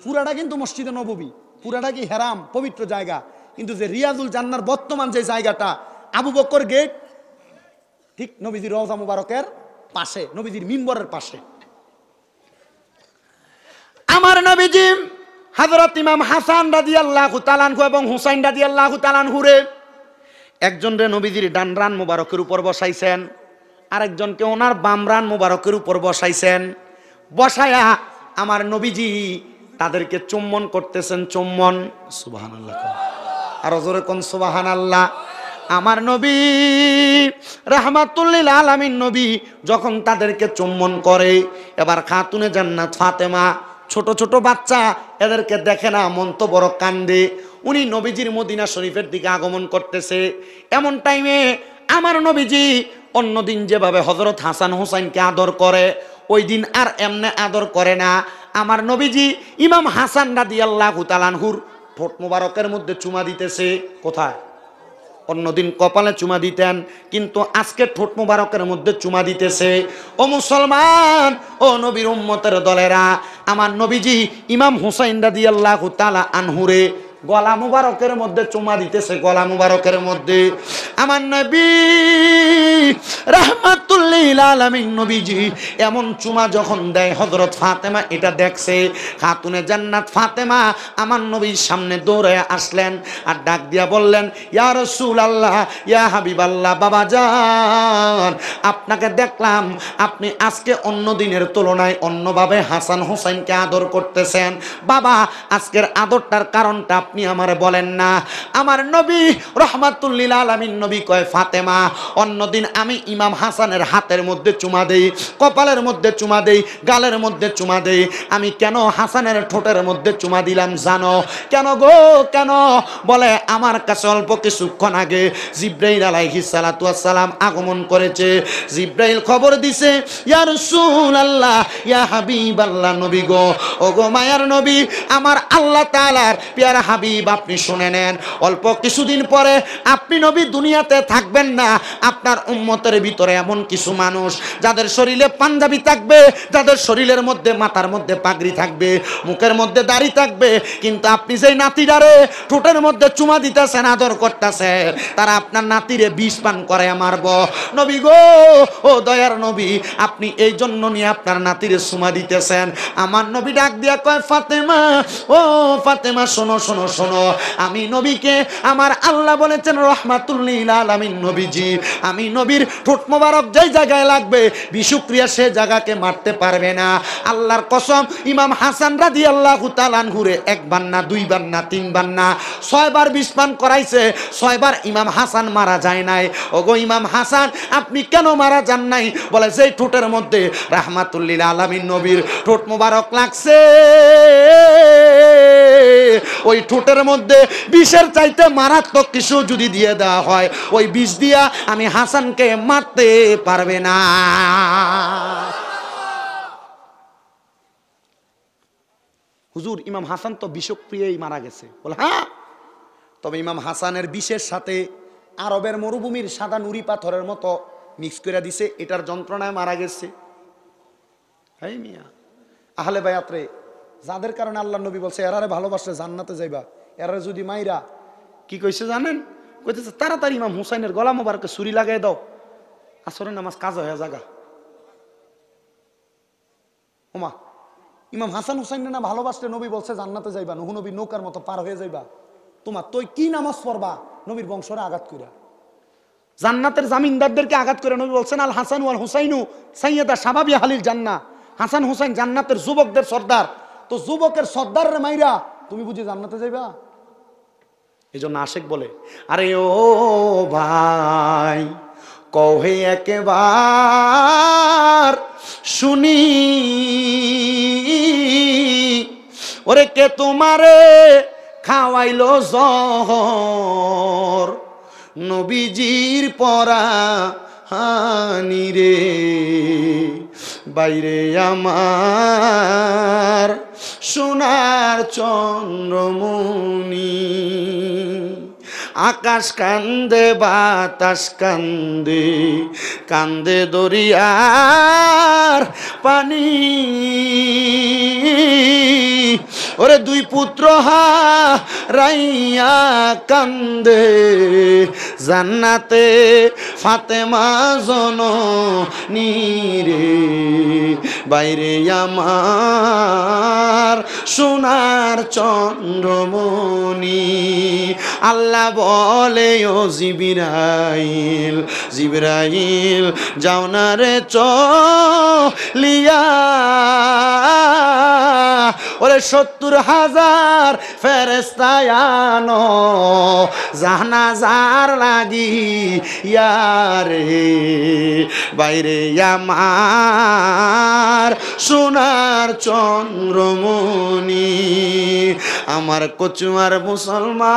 পুরাটা কিন্তু মসজিদে নববী, পুরাটা কি হেরাম পবিত্র জায়গা, কিন্তু যে রিয়াজুল জান্নার বর্তমান যে জায়গাটা আবু বকর গেট, ঠিক নবীজির রওজা মুবারকের পাশে, নবীজির মিম্বরের পাশে। আমার নবীজি হযরত ইমাম হাসান রাদিয়াল্লাহু তাআলা আনহু এবং হুসাইন রাদিয়াল্লাহু তাআলা আনহুরে একজনরে নবীজির ডান রান মুবারকের উপর বসাইছেন, আরেকজনকে ওনার বাম রান মুবারকের উপর বসাইছেন। বসায়া আমার নবীজি তাদেরকে চুম্বন করতেছেন, চুম্বন। সুবহানাল্লাহ, আর জোরে কোন সুবহানাল্লাহ। আমার নবী রাহমাতুল্লিল আলামিন নবী যখন তাদেরকে চুম্বন করে, এবার খাতুনে জান্নাত ফাতেমা, ছোট ছোট বাচ্চা, এদেরকে দেখে না, মন তো বড় কান্দে। উনি নবীজির মদিনা শরীফের দিকে আগমন করতেছে। এমন টাইমে আমার নবীজি অন্যদিন যেভাবে হযরত হাসান হোসেনকে আদর করে, ওই দিন আর এমনে আদর করে না। আমার নবীজি ইমাম হাসান রাদিয়াল্লাহু তাআলা আনহুর ঠোঁট মোবারকের মধ্যে চুমা দিতেছে। কোথায়? অন্যদিন কপালে চুমা দিতেন, কিন্তু আজকে ঠোঁট মোবারকের মধ্যে চুমা দিতেছে। ও মুসলমান, ও নবীর উম্মতের দলেরা, আমার নবীজি ইমাম হুসাইন রাদিয়াল্লাহু তাআলা আনহুরে গলা মুবারকের মধ্যে চুমা দিতেছে, গলা মুবারকের মধ্যে। আমার নবী রাহমাতুল্লিল আলামিন নবীজি এমন চুমা যখন দেয়, হযরত ফাতেমা এটা দেখছে। খাতুনে জান্নাত ফাতেমা আমার নবীর সামনে দৌড়ে আসলেন আর ডাক দিয়া বললেন, ইয়া রাসূলুল্লাহ, ইয়া হাবিবাল্লাহ, বাবা জান, আপনাকে দেখলাম আপনি আজকে অন্য দিনের তুলনায় অন্যভাবে হাসান হোসেনকে আদর করতেছেন। বাবা, আজকের আদরটার কারণটা আপনি আমারে বলেন না। আমার নবী রাহমাতুল্লিল আলামিন নবী কয়, ফাতেমা, অন্যদিন আমি ইমাম হাসানের হাতের মধ্যে চুমা দেই, কপালের মধ্যে চুমা দেই, গালের মধ্যে চুমা দেই। আমি কেন হাসানের ঠোঁটের মধ্যে চুমা দিলাম জানো? কেন গো, কেন? বলে, আমার কাছে অল্প কিছুক্ষণ আগে জিব্রাইল আলাইহিস সালাতু ওয়াস সালাম আগমন করেছে। জিব্রাইল খবর দিছে, ইয়া রাসূলুল্লাহ, ইয়া হাবিবাল্লাহ, নবী গো, ও গো মায়ার নবী, আমার আল্লাহ তাআলার পেয়ারা হাবিব হাবিব আপনি শুনে নেন, অল্প কিছুদিন পরে আপনি নবী দুনিয়াতে থাকবেন না। আপনার উম্মতের ভিতরে এমন কিছু মানুষ যাদের শরীরে পাঞ্জাবি থাকবে, যাদের শরীরের মধ্যে মাথার মধ্যে পাগড়ি থাকবে, মুখের মধ্যে দাড়ি থাকবে, কিন্তু আপনি যেই নাতিটারে ঠোঁটের মধ্যে চুমা দিতেছেন, আদর করতেছেন, তারা আপনার নাতিরে বিষ পান করে মারব। নবী গো, ও দয়ার নবী, আপনি এই জন্য নিয়ে আপনার নাতিরে চুমা দিতেছেন। আমার নবী ডাক দিয়া কয়, ফাতেমা, ও ফাতেমা, শোনো শোনো শোনো, আমি নবীকে আমার আল্লাহ বলেছেন রহমাতুল লিল আলামিন নবীজি, আমি নবীর ঠোঁট মোবারক যেই জায়গায় লাগবে বিশুক্রিয়া সে জায়গাকে মারতে পারবে না। আল্লাহর কসম, ইমাম হাসান রাদিয়াল্লাহু তাআলা আনহুরে একবার না, দুইবার না, তিনবার না, 6 বার বিষ পান করাইছে, 6 বার ইমাম হাসান মারা যায় নাই। ওগো ইমাম হাসান, আপনি কেন মারা যান নাই? বলে যেই ঠোঁটের মধ্যে রাহমাতুল লিল আলামিন নবীর ঠোঁট মোবারক লাগছে, ওই ঠোঁটের মধ্যে বিষের চাইতে মারাত্মক কিছু যদি দিয়ে দেওয়া হয়, ওই বিষ দিয়া আমি হাসানকে মারতে পারবে না। হুজুর, ইমাম হাসান তো বিষক্রিয়ায় মারা গেছে। বলে হ্যাঁ, তবে ইমাম হাসানের বিষের সাথে আরবের মরুভূমির সাদা নুড়ি পাথরের মতো মিক্স করে দিছে, এটার যন্ত্রণায় মারা গেছে। হ্যাঁ মিয়া, আহলে বায়াতরে যাদের কারণে আল্লাহ নবী বলছে এরারে ভালোবাসলে জান্নাতে যাইবা, এরারে যদি মাইরা কি কইছে জানেন? কইতেছে তাড়াতাড়ি ইমাম হুসাইনের গলা মোবারকে ছুরি লাগাই দাও, আসরের নামাজ কাজ হয়ে জাগা। ওমা, ইমাম হাসান হুসাইনের না ভালোবাসলে নবী বলছে জান্নাতে যাইবা, নুহু নবী নৌকার মতো পার হয়ে যাইবা। তোমার তুই কি নামাজ পড়বা নবীর বংশরে আঘাত কইরা? জান্নাতের জামিনদারদেরকে আঘাত করে নবী বলছেন আল হাসান ওয়াল হুসাইনু সাইয়্যিদা শাবাবি আহলিল জান্নাহ, হাসান হুসাইন জান্নাতের যুবকদের সর্দার। তো যুবকের সর্দারের মাইরা তুমি বুঝি জান্নাতে যাইবা? এই জন্য আশেক বলে, আরে ও ভাই কহে একবার শুনি, ওরে কে তোমারে খাওয়াইলো জহর, নবীজির পরা হানি রে, বাইরে আমার সোনার চন্দ্রমণি, আকাশ কান্দে বাতাস কান্দে, কান্দে দরিয়ার পানি, ওরে দুই পুত্র হারাইয়া কান্দে, জান্নাতে ফাতেমা জননী রে, বাইরে আমার সোনার চন্দ্রমণি। আল্লাহ বলে ও জিবরাইল, জিবরাইল যাও না রে চলিয়া, ওরে 70,000 ফেরেশতা আনো জানাজার লাগিয়া রে, বাইরে আমার সোনার চন্দ্রমণি। আমার কচুয়ার মুসলমান,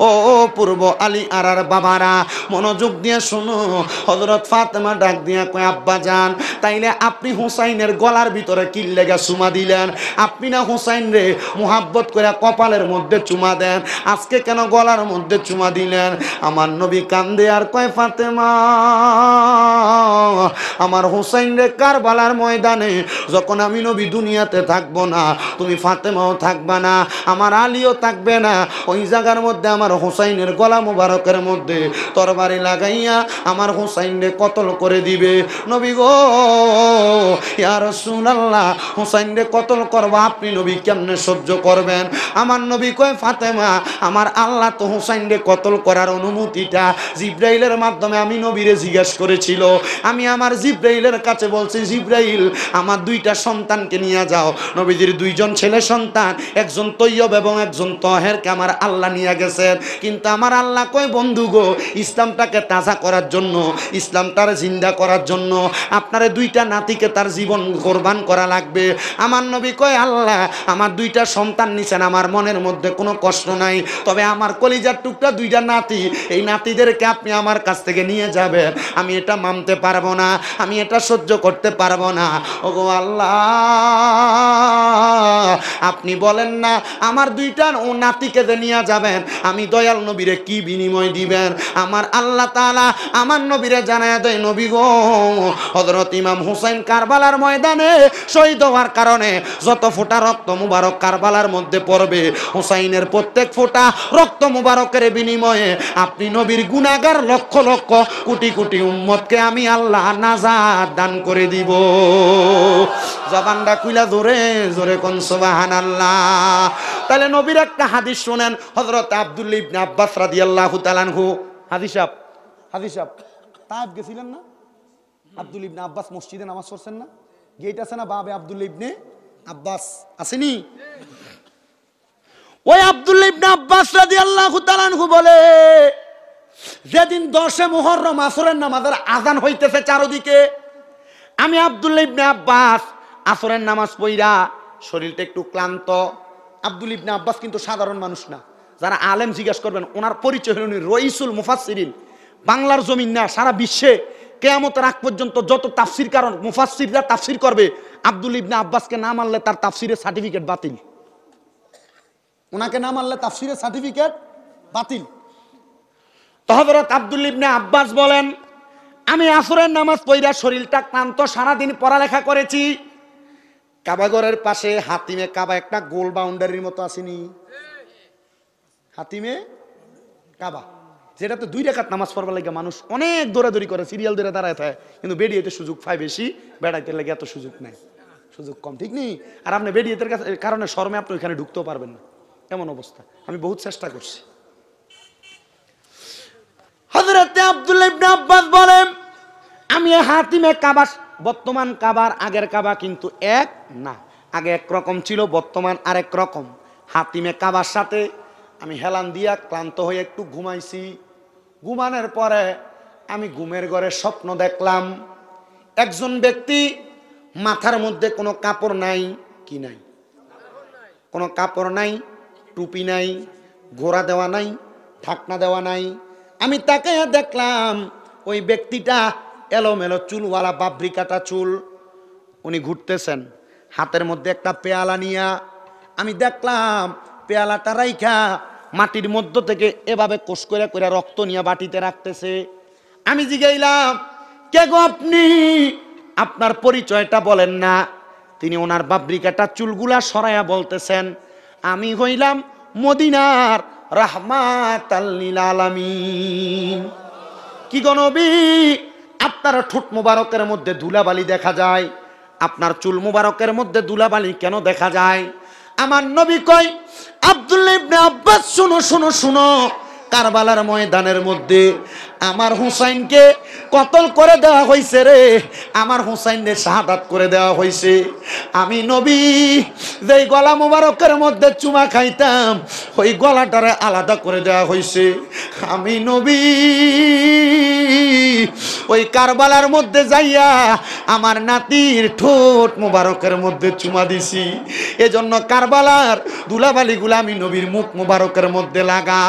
ও পূর্ব আলী আরার বাবারা মনোযোগ দিয়ে শোনো। হযরত ফাতেমা ডাক দিয়া কয়, আব্বা জান, তাইলে আপনি হুসাইনের গলার ভিতরে কি লেগা চুমা দিলেন? আপনি না হুসাইন রে মুহাব্বত করে কপালের মধ্যে চুমা দেন, আজকে কেন গলার মধ্যে চুমা দিলেন? আমার নবী কান্দে আর কয়, ফাতেমা, আমার হুসাইন রে কারবালার ময়দানে যখন আমি নবী দুনিয়াতে থাকবো না, তুমি ফাতেমাও থাকবা না, আমার আলীও থাকবে না, ওই জায়গার মধ্যে আমার হুসাইনের গলা মুবারকের মধ্যে তরবারি লাগাইয়া আমার হুসাইন রে কতল করে দিবে। নবী গো, ইয়া রাসূলুল্লাহ, হুসাইন রে কতল করবা, আপনি নবী কেমনে সহ্য করবেন? আমার নবী কয়, ফাতেমা, আমার আল্লাহ তো হুসাইন রে কতল করার অনুমতিটা জিব্রাইলের মাধ্যমে আমি নবীরে জিজ্ঞেস করেছিল। আমি আমার জিব্রাইলের কাছে বলছি, জিব্রাইল আমার 2টা সন্তানকে নিয়ে যাও। নবীজির 2জন ছেলে সন্তান, একজন তৈয়ব এবং একজন তহেরকে আমার আল্লাহ নিয়ে গেছেন। কিন্তু আমার আল্লাহ কয়, বন্ধু গো, ইসলামটাকে তাজা করার জন্য, ইসলামটার জিন্দা করার জন্য আপনার 2টা নাতিকে তার জীবন কোরবান করা লাগবে। আমার নবী কয়, আল্লাহ আমার 2টা সন্তান নিছেন, আমার মনের মধ্যে কোনো কষ্ট নাই, তবে আমার কলিজার টুকরা 2টা নাতি, এই নাতিদেরকে আপনি আমার কাছ থেকে নিয়ে যাবেন, আমি এটা মানতে পারবো না, আমি এটা সহ্য করতে পারবো না। ওগো আল্লাহ, আপনি বলেন না আমার দুইটা ও নাতিকে যে নিয়ে যাবেন, আমি দয়াল নবীরে কি বিনিময় দিবেন? আমার আল্লাহ তাআলা আমার নবীরে জানায় দেয়, নবী গো, হযরত ইমাম হুসাইন কারবালার ময়দানে শহীদ হওয়ার কারণে যত ফোঁটা রক্ত মুবারক কারবালার মধ্যে পড়বে, হুসাইনের প্রত্যেক ফোঁটা রক্ত মুবারকের বিনিময়ে আপনি নবীর গুনাহগার লক্ষ লক্ষ কোটি কোটি উম্মতকে আমি আল্লাহ নাজাত দান করে দিব। জবানটা খুইলা জোরে জোরে কোন সুবহানাল্লাহ। তাহলে নবীর একটা হাদিস শুনেন, হযরত আব্দুল্লাহ ইবনে আব্বাস রাদিয়াল্লাহু তাআলা আনহু। হাদিস সাহেব তায়েফ গেছিলেন না? আব্দুল্লাহ ইবনে আব্বাস মসজিদে নামাজ পড়ছেন না? গেট আছে না বাবে আব্দুল্লাহ ইবনে আব্বাস আসেনি? ওই আব্দুল্লাহ ইবনে আব্বাস রাদিয়াল্লাহু তাআলা আনহু বলে, যেদিন 10 মুহররম আসরের নামাজের আযান হইতেছে চারদিকে, আমি আব্দুল্লাহ ইবনে আব্বাস আসরের নামাজ পড়া শরীরটা একটু ক্লান্ত। আব্দুল্লাহ ইবনে আব্বাস কিন্তু সাধারণ মানুষ না, যারা আলেম জিজ্ঞেস করবেন ওনার পরিচয় হলেন রইসুল মুফাসসিরিন। বাংলার জমিন না, সারা বিশ্বে কিয়ামতের আগ পর্যন্ত যত তাফসীর কারণ মুফাসসিররা তাফসীর করবে, আব্দুল্লাহ ইবনে আব্বাসকে না মানলে তার তাফসীরের সার্টিফিকেট বাতিল। ওনাকে না মানলে তাফসীরের সার্টিফিকেট বাতিল। তো হযরত আব্দুল্লাহ ইবনে আব্বাস বলেন, আমি আসরের নামাজ পড়া শরীরটা ক্লান্ত, সারাদিন পড়ালেখা করেছি। কাবাগরের পাশে হাতিমে কাবা একটা গোল বাউন্ডারির মতো আসেনি? হাতিমে কাবা, যেটাতে 2 রাকাত নামাজ পড়বার লাগে মানুষ অনেক দৌড়াদৌড়ি করে, সিরিয়াল ধরে দাঁড়ায় থাকে, কিন্তু বেডিয়েতে সুযোগ পায় বেশি, বেড়াইতে লাগে এত সুযোগ নাই, সুযোগ কম, ঠিক নেই? আর আপনি বেডিয়েতের কারণে শর্মে আপনি ওইখানে ঢুকতেও পারবেন না, এমন অবস্থা। আমি বহুত চেষ্টা করছি। হযরত আব্দুল্লাহ ইবনে আব্বাস বলেন, আমি হাতিমে কাবা, বর্তমান কাবার আগের কাবা কিন্তু এক না, আগে একরকম ছিল, বর্তমান আরেক রকম। হাতিমে কাবার সাথে আমি হেলান দিয়া ক্লান্ত হয়ে একটু ঘুমাইছি। ঘুমানোর পরে আমি ঘুমের ঘরে স্বপ্ন দেখলাম, একজন ব্যক্তি মাথার মধ্যে কোনো কাপড় নাই, কি নাই? কোনো কাপড় নাই, টুপি নাই, ঘোড়া দেওয়া নাই, ঢাকনা দেওয়া নাই। আমি তাকে দেখলাম ওই ব্যক্তিটা এলোমেলো চুলওয়ালা, বাবরি কাটা চুল, উনি ঘুরতেছেন, হাতের মধ্যে একটা পেয়ালা নিয়া। আমি দেখলাম পেয়ালাটা রাইখা মাটির মধ্য থেকে এভাবে কোষ করে করে রক্ত নিয়ে বাটিতে রাখতেছে। আমি জিগাইলাম, কে গো আপনি? আপনার পরিচয়টা বলেন না। তিনি ওনার বাবরি কাটা চুলগুলা সরাইয়া বলতেছেন, আমি হইলাম মদিনার রাহমাতাল লিল আলামিন। কি গো নবী, আপনার ঠোঁট মুবারকের মধ্যে ধুলাবালি দেখা যায়, আপনার চুল মুবারকের মধ্যে ধুলাবালি কেন দেখা যায়? আমার নবী কয়, আব্দুল্লাহ ইবনে আব্বাস শুনো শুনো শুনো, কারবালার ময়দানের মধ্যে আমার হুসাইনকে কতল করে দেওয়া হয়েছে রে, আমার হুসাইনকে শাহাদাত করে দেওয়া হয়েছে। আমি নবী যেই গলা মুবারকের মধ্যে চুমা খাইতাম, ওই গলাটারে আলাদা করে দেওয়া হয়েছে। আমি নবী ওই কারবালার মধ্যে যাইয়া আমার নাতির ঠোঁট মুবারকের মধ্যে চুমা দিছি। এজন্য কারবালার ধুলাবালিগুলা আমি নবীর মুখ মুবারকের মধ্যে লাগা।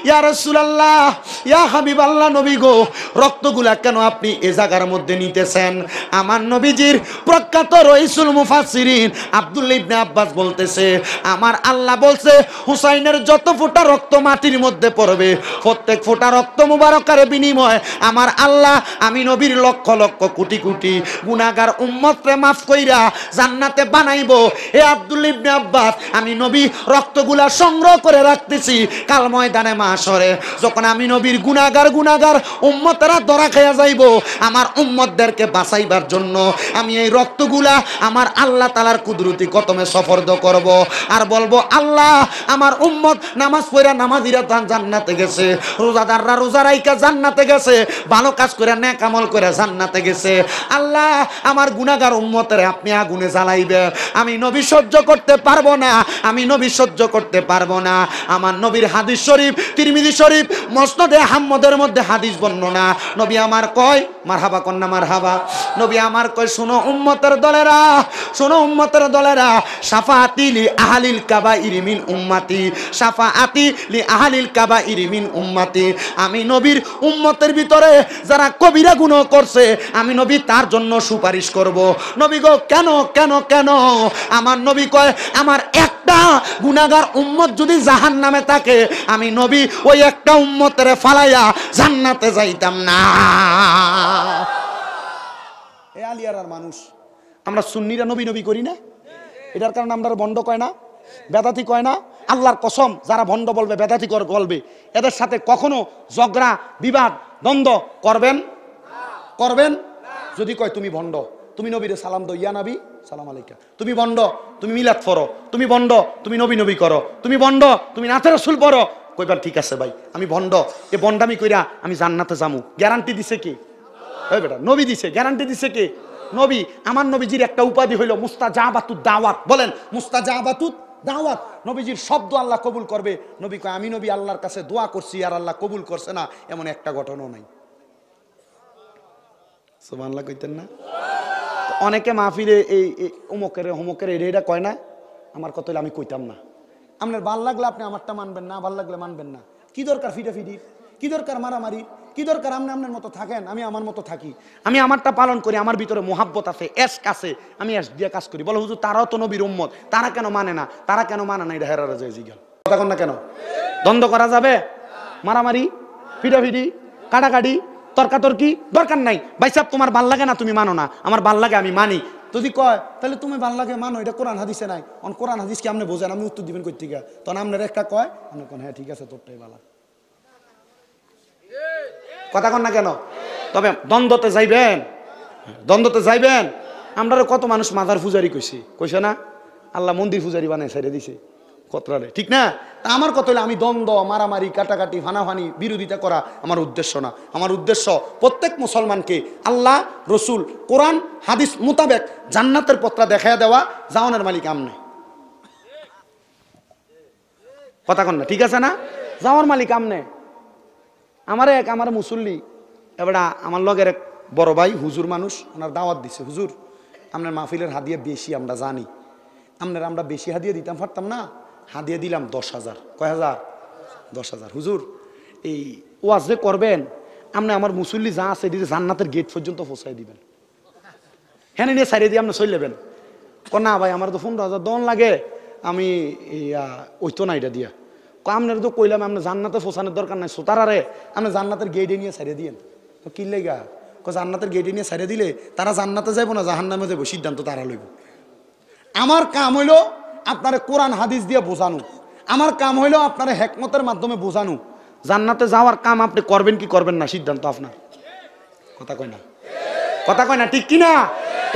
ইয়া রাসূলুল্লাহ, ইয়া হাবিবাল্লাহ, নবী গো, রক্তগুলা কেন আপনি এ জায়গার মধ্যে নিতেছেন? আমার নবীজির প্রখ্যাত রইসুল মুফাসসিরিন আব্দুল্লাহ ইবনে আব্বাস বলতেছে, আমার আল্লাহ বলছে হুসাইনের যত ফোঁটা রক্ত মাটির মধ্যে পড়বে, প্রত্যেক ফোঁটা রক্ত মুবারকের বিনিময়ে আমার আল্লাহ আমি নবীর লক্ষ লক্ষ কোটি কোটি গুনাহগার উম্মতকে মাফ কইরা জান্নাতে বানাইবো। হে আব্দুল্লাহ ইবনে আব্বাস, আমি নবী রক্তগুলা সংগ্রহ করে রাখতেছি, কাল ময়দানে মাশরে যখন আমি নবীর গুনাহগার উম্মতরা ধরা খাইয়া যাইবো, আমার উম্মতদেরকে বাঁচাইবার জন্য আমি এই রক্তগুলা আমার আল্লাহ তাআলার কুদরতি কদমে সফরদ করব, আর বলবো, আল্লাহ আমার উম্মত নামাজ পড়া নামাজিরা জান্নাতে গেছে, রোজাদাররা রোজা রাইখা জান্নাতে গেছে, ভালো কাজ করে নেক আমল করে জান্নাতে গেছে। আল্লাহ আমার গুনাহগার উম্মতের আপনি আগুনে জ্বালাইবে, আমি নবী সহ্য করতে পারবো না, আমি নবী সহ্য করতে পারবো না। আমার নবীর হাদিস শরীফ, তিরমিজি শরীফ, মুসনাদে আহমদের মধ্যে হাদিস বর্ণনা, নবী আমার কয়, মারহাবা কন্যা মারহাবা, নবী আমার কয়, শুনো উম্মতের দলেরা, শুনো উম্মতের দলেরা, শাফাআতি লি আহলিল কাবাইরি মিন উম্মতি, শাফাআতি লি আহলিল কাবাইরি মিন উম্মতি। আমি নবীর উম্মতের ভিতরে যারা যারা কবিরা গুনাহ করছে আমি নবী তার জন্য সুপারিশ করব। নবী গো কেন কেন কেন? আমার নবী কয় আমার একটা গুনাহগার উম্মত যদি জাহান্নামে থাকে আমি নবী ওই একটা উম্মতের ফালাইয়া জান্নাতে যাইতাম না। এ আলিয়ার মানুষ আমরা সুন্নিরা নবী নবী করি না, এটার কারণে আমরা ভণ্ড কয় না, বেদাতি কয় না। আল্লাহর কসম যারা ভণ্ড বলবে বেদাতি বলবে এদের সাথে কখনো ঝগড়া বিবাদ দ্বন্দ্ব করবেন করবেন যদি কয় তুমি ভণ্ড, তুমি নবীরে সালাম দো, ইয়া নবী সালাম আলাইকা, তুমি ভণ্ড, তুমি মিলাদ পড়ো, তুমি ভণ্ড, তুমি নবী নবী করো, তুমি ভণ্ড, তুমি নাতে রাসূল পড়ো, কইবার ঠিক আছে ভাই আমি ভণ্ড, এ ভণ্ডামি কইরা আমি জান্নাতে যামু। গ্যারান্টি দিছে কি? ওই বেটা নবী দিছে, গ্যারান্টি দিছে কি? নবী। আমার নবীজির একটা উপাধি হইল মুস্তাজাবাতুদ দাওয়াত। বলেন মুস্তাজাবাতুদ দাওয়াত। নবীজির শব্দ আল্লাহ কবুল করবে। নবী কয় আমি নবী আল্লাহর কাছে দোয়া করছি আর আল্লাহ কবুল করছে না, এমন একটা ঘটনাও নাই। সুবহানাল্লাহ কইতেন না? অনেকে মাহফিলে এই অমুকের হোমকের এটা কয় না, আমার কথা হইলে আমি কইতাম না। আপনার ভাল লাগলে আপনি আমারটা মানবেন না, ভাল লাগলে মানবেন না। কি দরকার ফিটাফিটি, কি দরকার মারামারি, কি দরকার? আপনি আপনার মতো থাকেন, আমি আমার মতো থাকি। আমি আমারটা পালন করি, আমার ভিতরে মোহাব্বত আছে, এশক আছে, আমি এশক দিয়ে কাজ করি। বলো হুজুর তারাও তো নবীর উম্মত, তারা কেন মানে না? তারা কেন মানে না? এটা হেরারা যায় জিজ্ঞাল কথা কন না কেন? দ্বন্দ্ব করা যাবে? মারামারি ফিটাফিটি কাটাকাটি তর্কাতর্কি দরকার নাই। ভাই সাহেব তোমার ভাল লাগে না তুমি মানো না, আমার ভাল লাগে আমি মানি। যদি কয় তাহলে তুমি ভাল লাগে মানো, এটা কোরআন হাদিসে নাই। কোরআন হাদিস কি আপনি বোঝেন? আপনি উত্তর দিবেন কই থেকে? তখন আপনার একটা কয় আপনি কোন হ্যাঁ ঠিক আছে তোরটাই ভালো কথা কন না কেন? তবে দ্বন্দ্বতে যাইবেন, দ্বন্দ্বতে যাইবেন। আমরা কত মানুষ মাজার পূজারি কইছে না, আল্লাহ মন্দির পূজারি বানায় ছেড়ে দিছে কতরারে, ঠিক না? আমার কথা হলো আমি দ্বন্দ্ব মারামারি কাটাকাটি ফানাফানি বিরোধিতা করা আমার উদ্দেশ্য না। আমার উদ্দেশ্য প্রত্যেক মুসলমানকে আল্লাহ রসুল কোরআন হাদিস মোতাবেক জান্নাতের পথটা দেখায় দেওয়া। জাওয়ানের মালিক আমনে কথা কন না, ঠিক আছে না? যাওয়ার মালিক আমনে। আমার মুসল্লি এবার আমার লগের এক বড় ভাই হুজুর মানুষ, ওনার দাওয়াত দিছে, হুজুর আপনার মাহফিলের হাদিয়া বেশি আমরা জানি, আমরা বেশি হাদিয়া দিতাম পারতাম না, হাদিয়া দিলাম 10,000। কয় হাজার? 10,000। হুজুর এই ওয়াজ যে করবেন আপনি আমার মুসল্লি যা আছে এটি জান্নাতের গেট পর্যন্ত পৌঁছাই দিবেন, হ্যাঁ নিয়ে সারিয়ে দিয়ে আপনি চলে যাবেন। না ভাই আমার তো 15,000 দন লাগে, আমি ওই তো না এটা দিয়া আপনার তো কইলাম আপনি জান্নাতে ফোসানোর দরকার নাই, সোতারারে আপনি জান্নাতের গেটে নিয়ে ছাড়িয়ে দিয়েন। তো কি লেগা? জান্নাতের গেটে নিয়ে ছাড়িয়ে দিলে তারা জান্নাতে যাইবো না জাহান্নামে যাবো, সিদ্ধান্ত তারা লইব। আমার কাম হইল আপনার কোরআন হাদিস দিয়ে বোঝানো, আমার কাম হইল আপনার হেকমতের মাধ্যমে বোঝানো। জান্নাতে যাওয়ার কাম আপনি করবেন কি করবেন না সিদ্ধান্ত আপনার। কথা কয় না, কথা কয় না, ঠিক কিনা?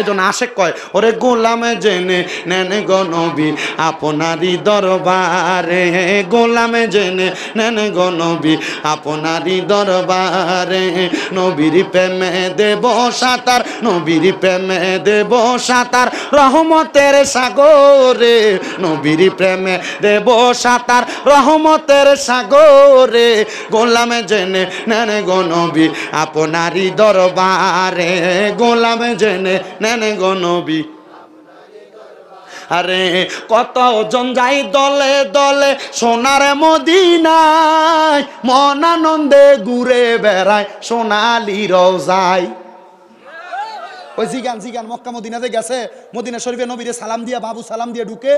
এজন্য আশেক কয় ওরে গোলামে জেনে নেন গো নবী আপনারই দরবারে, গোলামে জেনে নেন গো নবী আপনারই দরবারে। নবীর প্রেমে দেব সাঁতার, নবীর প্রেমে দেব সাঁতার রহমতের সাগরে, নবীর প্রেমে দেব সাঁতার রহমতের সাগরে। গোলামে জেনে নেন গো নবী আপনারই দরবারে, গোলামে জেনে নেন গো নবী। আরে কত জন যাই দলে দলে সোনার মদিনায়, মন আনন্দে ঘুরে বেড়ায় সোনালি রওজায়। ওই জিগান মক্কা মদিনাতে গেছে, মদিনা শরীফে নবীরে সালাম দিয়া বাবু সালাম দিয়ে ঢুকে,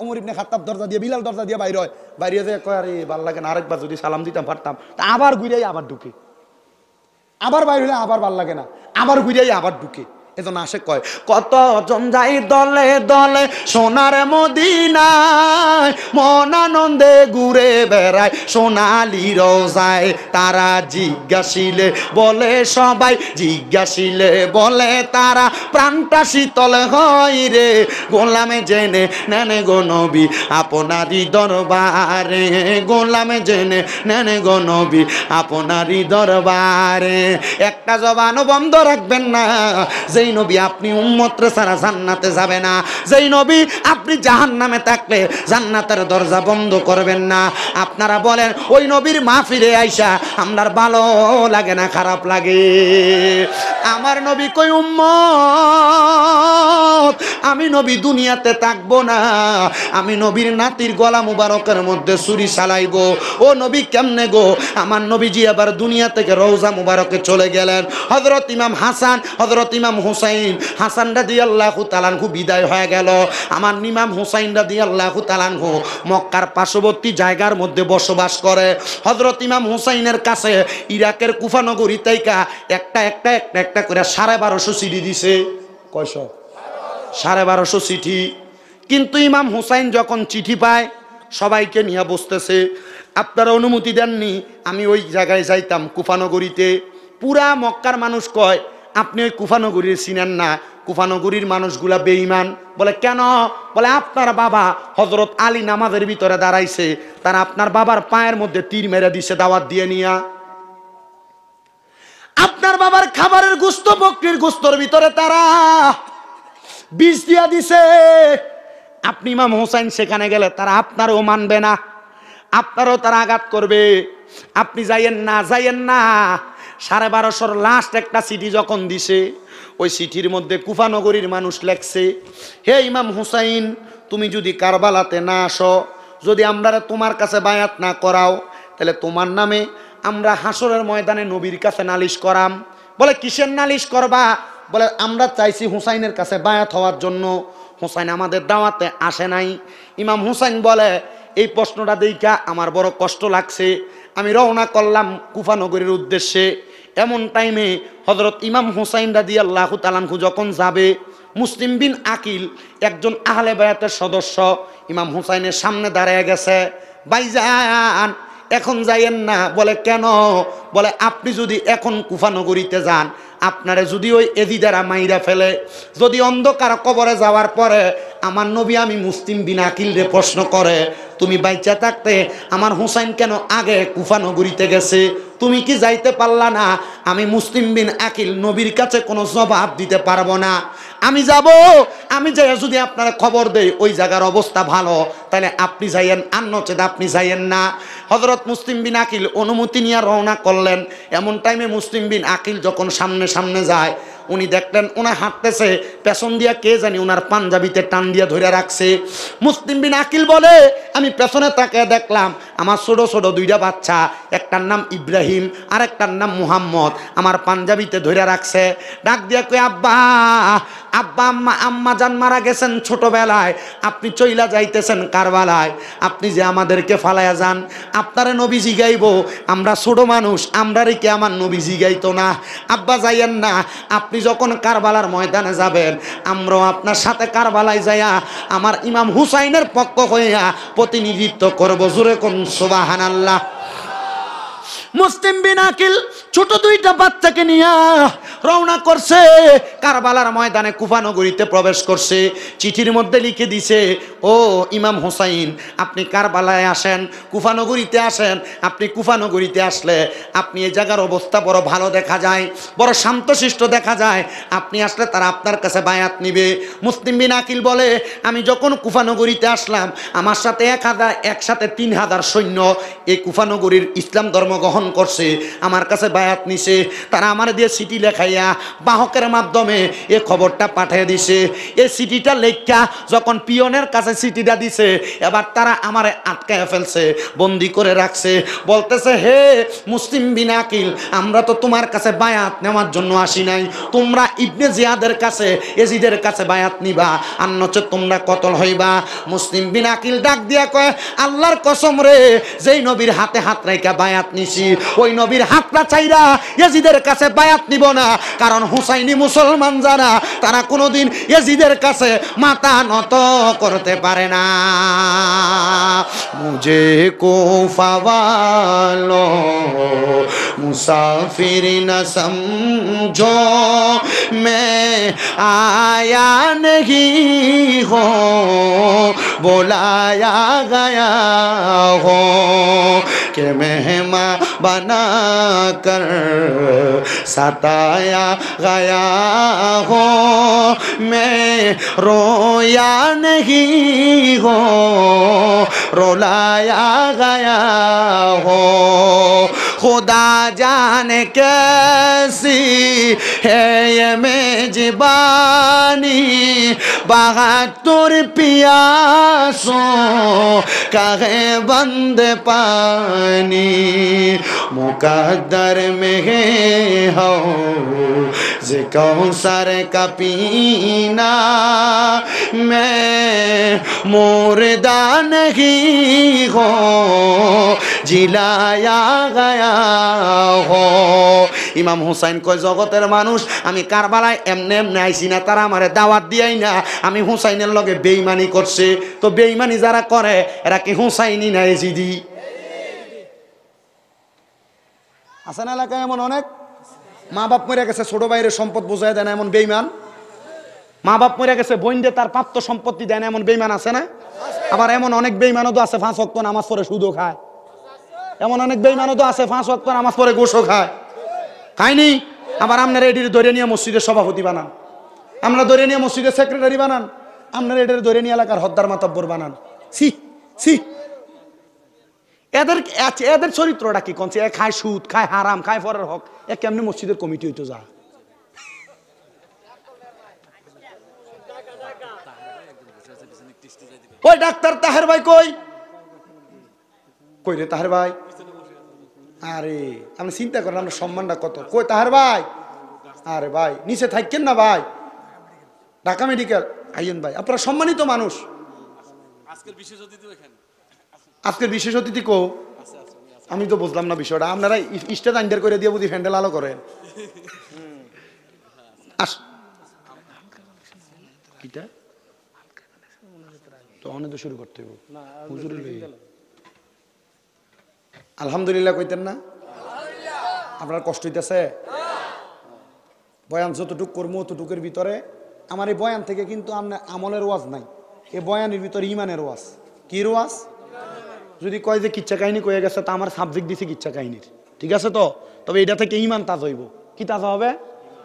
ওমর ইবনে খাত্তাব দরজা দিয়ে বিলাল দরজা দিয়ে বাইর হয়, বাইরে যে কয় আরে ভাল লাগে না আরেকবার যদি সালাম দিতাম পারতাম, আবার ঘুরেই আবার ঢুকে, আবার বাইর হলে আবার ভাল লাগে না, আবার ঘুরেই আবার ঢুকে। এজন্য আসে কয় কত জন যাই দলে দলে সোনার মদিনায়, মন আনন্দে ঘুরে বেড়ায় সোনালি রওজায়। তারা জিজ্ঞাসিলে বলে সবাই, জিজ্ঞাসিলে বলে তারা প্রাণটা শীতল হয় রে। গোলামে জেনে নেন গো নবী আপনারই দরবারে, গোলামে জেনে নেন গো নবী আপনারই দরবারে। একটা জবানও বন্ধ রাখবেন না, যেই নবী আপনি উম্মতরে ছাড়া জান্নাতে যাবে না, যেই নবী আপনি জাহান্নামে থাকলে জান্নাতের দরজা বন্ধ করবেন না। আপনারা বলেন ওই নবীর মাহফিলে আইসা আপনার ভালো লাগে না খারাপ লাগে? আমার নবী কই উম্মত আমি নবী দুনিয়াতে থাকবো না, আমি নবীর নাতির গলা মুবারকের মধ্যে ছুরি চালাইবো। ও নবী কেমনে গো? আমার নবীজি আবার দুনিয়া থেকে রওজা মুবারকে চলে গেলেন। হযরত ইমাম হাসান, হযরত ইমাম হুসাইন, হাসান রাদিয়াল্লাহু তাআলা আনহু বিদায় হয়ে গেল। আমার ইমাম হুসাইন রাদিয়াল্লাহু তাআলা আনহু মক্কার পার্শ্ববর্তী জায়গার মধ্যে বসবাস করে। হযরত ইমাম হুসাইনের কাছে ইরাকের কুফা নগরী থেকে একটা করে 1250 চিঠি দিছে। কয়শো? 1250 চিঠি। কিন্তু ইমাম হুসাইন যখন চিঠি পায় সবাইকে নিয়ে বসতেছে, আপনারা অনুমতি দেননি আমি ওই জায়গায় যাইতাম কুফানগরীতে। পুরা মক্কার মানুষ কয় আপনি ওই কুফানগরীর চিনেন না, কুফানগরীর মানুষগুলা বেঈমান। বলে কেন? বলে আপনার বাবা হযরত আলী নামাজের ভিতরে দাঁড়াইছে, তারা আপনার বাবার পায়ের মধ্যে তীর মেরে দিছে দাওয়াত দিয়ে নিয়া। আপনার বাবার খাবারের গোশত বকরির গোশতর ভিতরে তারা বিষ দিয়া দিছে। আপনি ইমাম হোসেন সেখানে গেলে তারা আপনারও মানবে না, আপনারও তারা আঘাত করবে। আপনি যাইয়েন না, যাইয়েন না। 1250 লাস্ট একটা চিঠি যখন দিছে, ওই চিঠির মধ্যে কুফানগরীর মানুষ লেখছে, হে ইমাম হুসাইন তুমি যদি কারবালাতে না আসো, যদি আমরা তোমার কাছে বায়াত না করাও, তাহলে তোমার নামে আমরা হাসরের ময়দানে নবীর কাছে নালিশ করাম। বলে কিসের নালিশ করবা? বলে আমরা চাইছি হুসাইনের কাছে বায়াত হওয়ার জন্য, হুসাইন আমাদের দাওয়াতে আসে নাই। ইমাম হুসাইন বলে এই প্রশ্নটা দেখা আমার বড় কষ্ট লাগছে, আমি রওনা করলাম কুফানগরীর উদ্দেশ্যে। এমন টাইমে হযরত ইমাম হুসাইন রাদিয়াল্লাহু তাআলা আনহু যখন যাবে, মুসলিম বিন আকিল একজন আহলে বায়াতের সদস্য ইমাম হুসাইনের সামনে দাঁড়িয়ে গেছে। ভাইজান এখন যাইয়েন না। বলে কেন? বলে আপনি যদি এখন কুফানগরীতে যান, আপনারে যদি ওই এজিদারা মাইরা ফেলে, যদি অন্ধকার কবরে যাওয়ার পরে আমার নবী আমি মুসলিম বিন আকিল রে প্রশ্ন করে তুমি বাইচা থাকতে আমার হুসাইন কেন আগে কুফানগরীতে গেছে, তুমি কি যাইতে পারলা না? আমি মুসলিম বিন আকিল নবীর কাছে কোনো জবাব দিতে পারবো না। আমি যাব, আমি যাই যদি আপনারা খবর দেই ওই জায়গার অবস্থা ভালো, তাহলে আপনি যাইয়েন, আর নচেত আপনি যাইয়েন না। হযরত মুসলিম বিন আকিল অনুমতি নিয়ে রওনা করলেন। এমন টাইমে মুসলিম বিন আকিল যখন সামনে সামনে যায়, উনি দেখলেন ওনা হাঁটতেছে, পেছন দিয়া কে জানি ওনার পাঞ্জাবিতে টান দিয়ে ধরে রাখছে। মুসলিম বিন আকিল বলে আমি পেছনে তাকে দেখলাম আমার ছোট ছোট দুইটা বাচ্চা, একটার নাম ইব্রাহিম আর একটার নাম মুহাম্মদ, আমার পাঞ্জাবিতে ধরে রাখছে। ডাক দিয়া কই আব্বা, আব্বা আম্মা, আম্মা জান মারা গেছেন ছোটবেলায়, আপনি চইলা যাইতেছেন কারবালায়, আপনি যে আমাদেরকে ফালাইয়া যান, আপনারে নবী জিগাইব, আমরা ছোট মানুষ, আমরা রেখে আমার নবী জিগাইতো না। আব্বা যাইয়েন না, আপনি যখন কারবালার ময়দানে যাবেন আমরাও আপনার সাথে কারবালায় যাইয়া আমার ইমাম হুসাইনের পক্ষ হইয়া প্রতিনিধিত্ব করব। জোরে কোন সুবহানাল্লাহ। মুসলিম বিন আকিল ছোট দুইটা বাচ্চাকে নিয়ে রওনা করছে, কারবালার ময়দানে কুফানগরীতে প্রবেশ করছে। চিঠির মধ্যে লিখে দিছে, ও ইমাম হুসাইন আপনি কারবালায় আসেন, কুফানগরীতে আসেন। আপনি কুফানগরীতে আসলে আপনি এই জায়গার অবস্থা বড় ভালো দেখা যায়, বড় শান্তশিষ্ট দেখা যায়, আপনি আসলে তারা আপনার কাছে বায়াত নিবে। মুসলিম বিন আকিল বলে আমি যখন কুফানগরীতে আসলাম আমার সাথে একসাথে 3000 সৈন্য এই কুফানগরীর ইসলাম ধর্ম গ্রহণ করছে, আমার কাছে বায়াত নিছে। তারা আমার দিয়ে চিঠি লেখাইয়া বাহকের মাধ্যমে এই খবরটা পাঠিয়ে দিছে। এই চিঠিটা লেখা যখন পিয়নের কাছে চিঠিটা দিছে, এবার তারা আমারে আটকায় ফেলছে, বন্দি করে রাখছে। বলতেছে হে মুসলিম বিন আকিল, আমরা তো তোমার কাছে বায়াত নেওয়ার জন্য আসি নাই, তোমরা ইবনে জিয়াদের কাছে, এজিদের কাছে বায়াত নিবা, আর নচেত তোমরা কতল হইবা। মুসলিম বিন আকিল ডাক দিয়া কয় আল্লাহর কসম রে, যেই নবীর হাতে হাত রাইখা বায়াত নিছি ওই নবীর হাতটা চাইরা ইয়াজিদের কাছে বায়াত নিব না, কারণ হুসাইনি মুসলমান যারা তারা কোনোদিন ইয়াজিদের কাছে মাথা নত করতে পারে না। মুঝে কুফা ওয়ালো মুসাফির না সমঝো, মে আয়া नहीं हो बुलाया गया हो, कि मेहमान बना कर सताया गया हो, मैं रोया नहीं हो रुलाया गया हो, खुदा जाने कैसी है ये मेजबानी, बहादुर पियासों का है बंद पानी, मुकद्दर में है हौज़ कौसर का पीना, मैं मुर्दा नहीं हो जिलाया गया हो। ইমাম হুসাইন কয় জগতের মানুষ আমি কারবালায় এমনে এমনে আইছি না, তারা আমারে দাওয়াত দিয়াই না, আমি হুসাইনের লগে বেঈমানি করছে। তো বেঈমানি যারা করে এরা কি হুসাইনি না এজিদি? আছে না এলাকায় এমন অনেক? মা বাপ মরে গেছে, ছোট ভাইয়ের সম্পদ বোঝায় দেয় না এমন বেঈমান? মা বাপ মরে গেছে, বোনদের তার প্রাপ্ত সম্পত্তি দেয় না এমন বেঈমান আছে না? আবার এমন অনেক বেঈমানও তো আছে 5 ওয়াক্ত নামাজ পড়ে সুদও খায়। এমন অনেক বেঈমানও তো আছে 5 ওয়াক্ত নামাজ পড়ে গোশও খায়। খায়নি? আবার আপনারা এটির ধরে নিয়ে মসজিদের সভাপতি বানান, আমরা ধরে নিয়ে মসজিদের সেক্রেটারি বানান, আপনারা এটির ধরে নিয়ে এলাকার হদ্দার মাতব্বর বানান। সি সি, এদের চরিত্রটা কি? কোন খায় সুদ, খায় হারাম, খায় ফরের হক, এ কেমনি মসজিদের কমিটি হইতো? যা ওই ডাক্তার তাহের ভাই কই? কই রে তাহের ভাই? আরে আপনি চিন্তা করেন আপনার সম্মানটা কত। কই তাহের ভাই? আরে ভাই নিচে থাকেন না ভাই, ঢাকা মেডিকেল আইয়েন ভাই, আপনারা সম্মানিত মানুষ। আজকের বিশেষ অতিথি কো? আমি তো বুঝলাম না বিষয়টা। আপনারা স্টেজ আইন্ডার করে দিয়ে বুঝি হ্যান্ডেল আলো করেন। তো শুরু করতে হবে। আলহামদুলিল্লাহ কইতেন না? আপনার কষ্ট হইতেছে? বয়ান যতটুক করবো অতটুকের ভিতরে আমার এই বয়ান থেকে কিন্তু আপনার আমলের ওয়াজ নাই, এই বয়ানের ভিতরে ইমানের ওয়াজ। কি ওয়াজ? যদি কয় যে কিচ্ছা কাহিনী কয়ে গেছে তা আমার সাবজেক্ট দিছি কিচ্ছা কাহিনীর, ঠিক আছে তো? তবে এটা থেকে ইমান তাজা হইব। কি তাজা হবে?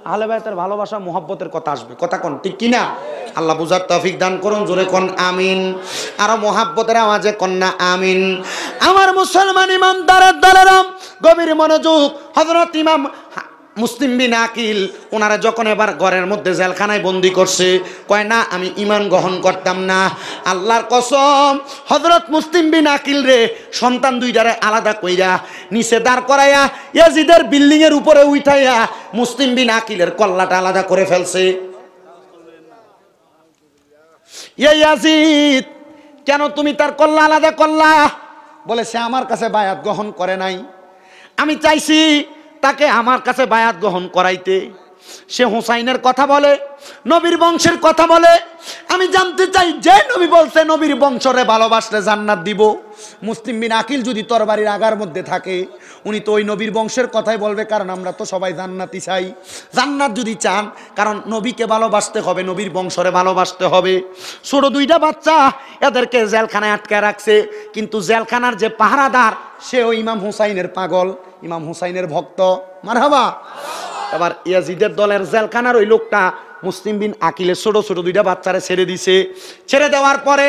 আহলে বায়তের ভালোবাসা মুহাব্বতের কথা আসবে। কথা কোন ঠিক কিনা? আল্লাহ বুঝার তৌফিক দান করুন। জোরে কোন আমিন। আর মুহাব্বতের আওয়াজে কন্যা আমিন। আমার মুসলমান ইমানদারের দলেরাম গভীর মনোযোগ। হযরত ইমাম মুসলিম বিন আকিল ওনারা যখন এবার ঘরের মধ্যে জেলখানায় বন্দি করছে, কয় না আমি ঈমান গ্রহণ করতাম না। আল্লাহর কসম, হযরত মুসলিম বিন আকিল রে সন্তান দুইটারে আলাদা কইরা নিচে দাঁড় করাইয়া ইয়াজিদের বিল্ডিং এর উপরে উঠাইয়া মুসলিম বিন আকিলের কল্লাটা আলাদা করে ফেলছে। ইয়াজিদ, কেন তুমি তার কল্লা আলাদা করলা? বলে সে আমার কাছে বায়াত গ্রহণ করে নাই, আমি চাইছি তাকে আমার কাছে বায়াত গ্রহণ করাইতে। সে হুসাইনের কথা বলে, নবীর বংশের কথা বলে। আমি জানতে চাই যে নবী বলছে নবীর বংশরে ভালোবাসলে জান্নাত দিব। মুসলিম বিন আকিল যদি তরবারির আগার মধ্যে থাকে উনি তো ওই নবীর বংশের কথাই বলবে, কারণ আমরা তো সবাই জান্নাতি চাই। জান্নাত যদি চান, কারণ নবীকে ভালোবাসতে হবে, নবীর বংশরে ভালোবাসতে হবে। ছোট দুইটা বাচ্চা এদেরকে জেলখানায় আটকে রাখছে, কিন্তু জেলখানার যে পাহারাদার সে ওই ইমাম হুসাইনের পাগল, ইমাম হুসাইনের ভক্ত। মারহাবা। এবার ইয়াজিদের দলের জেলখানার ওই লোকটা মুসলিম বিন আকিলের ছোট ছোট দুইটা বাচ্চারে ছেড়ে দিছে। ছেড়ে দেওয়ার পরে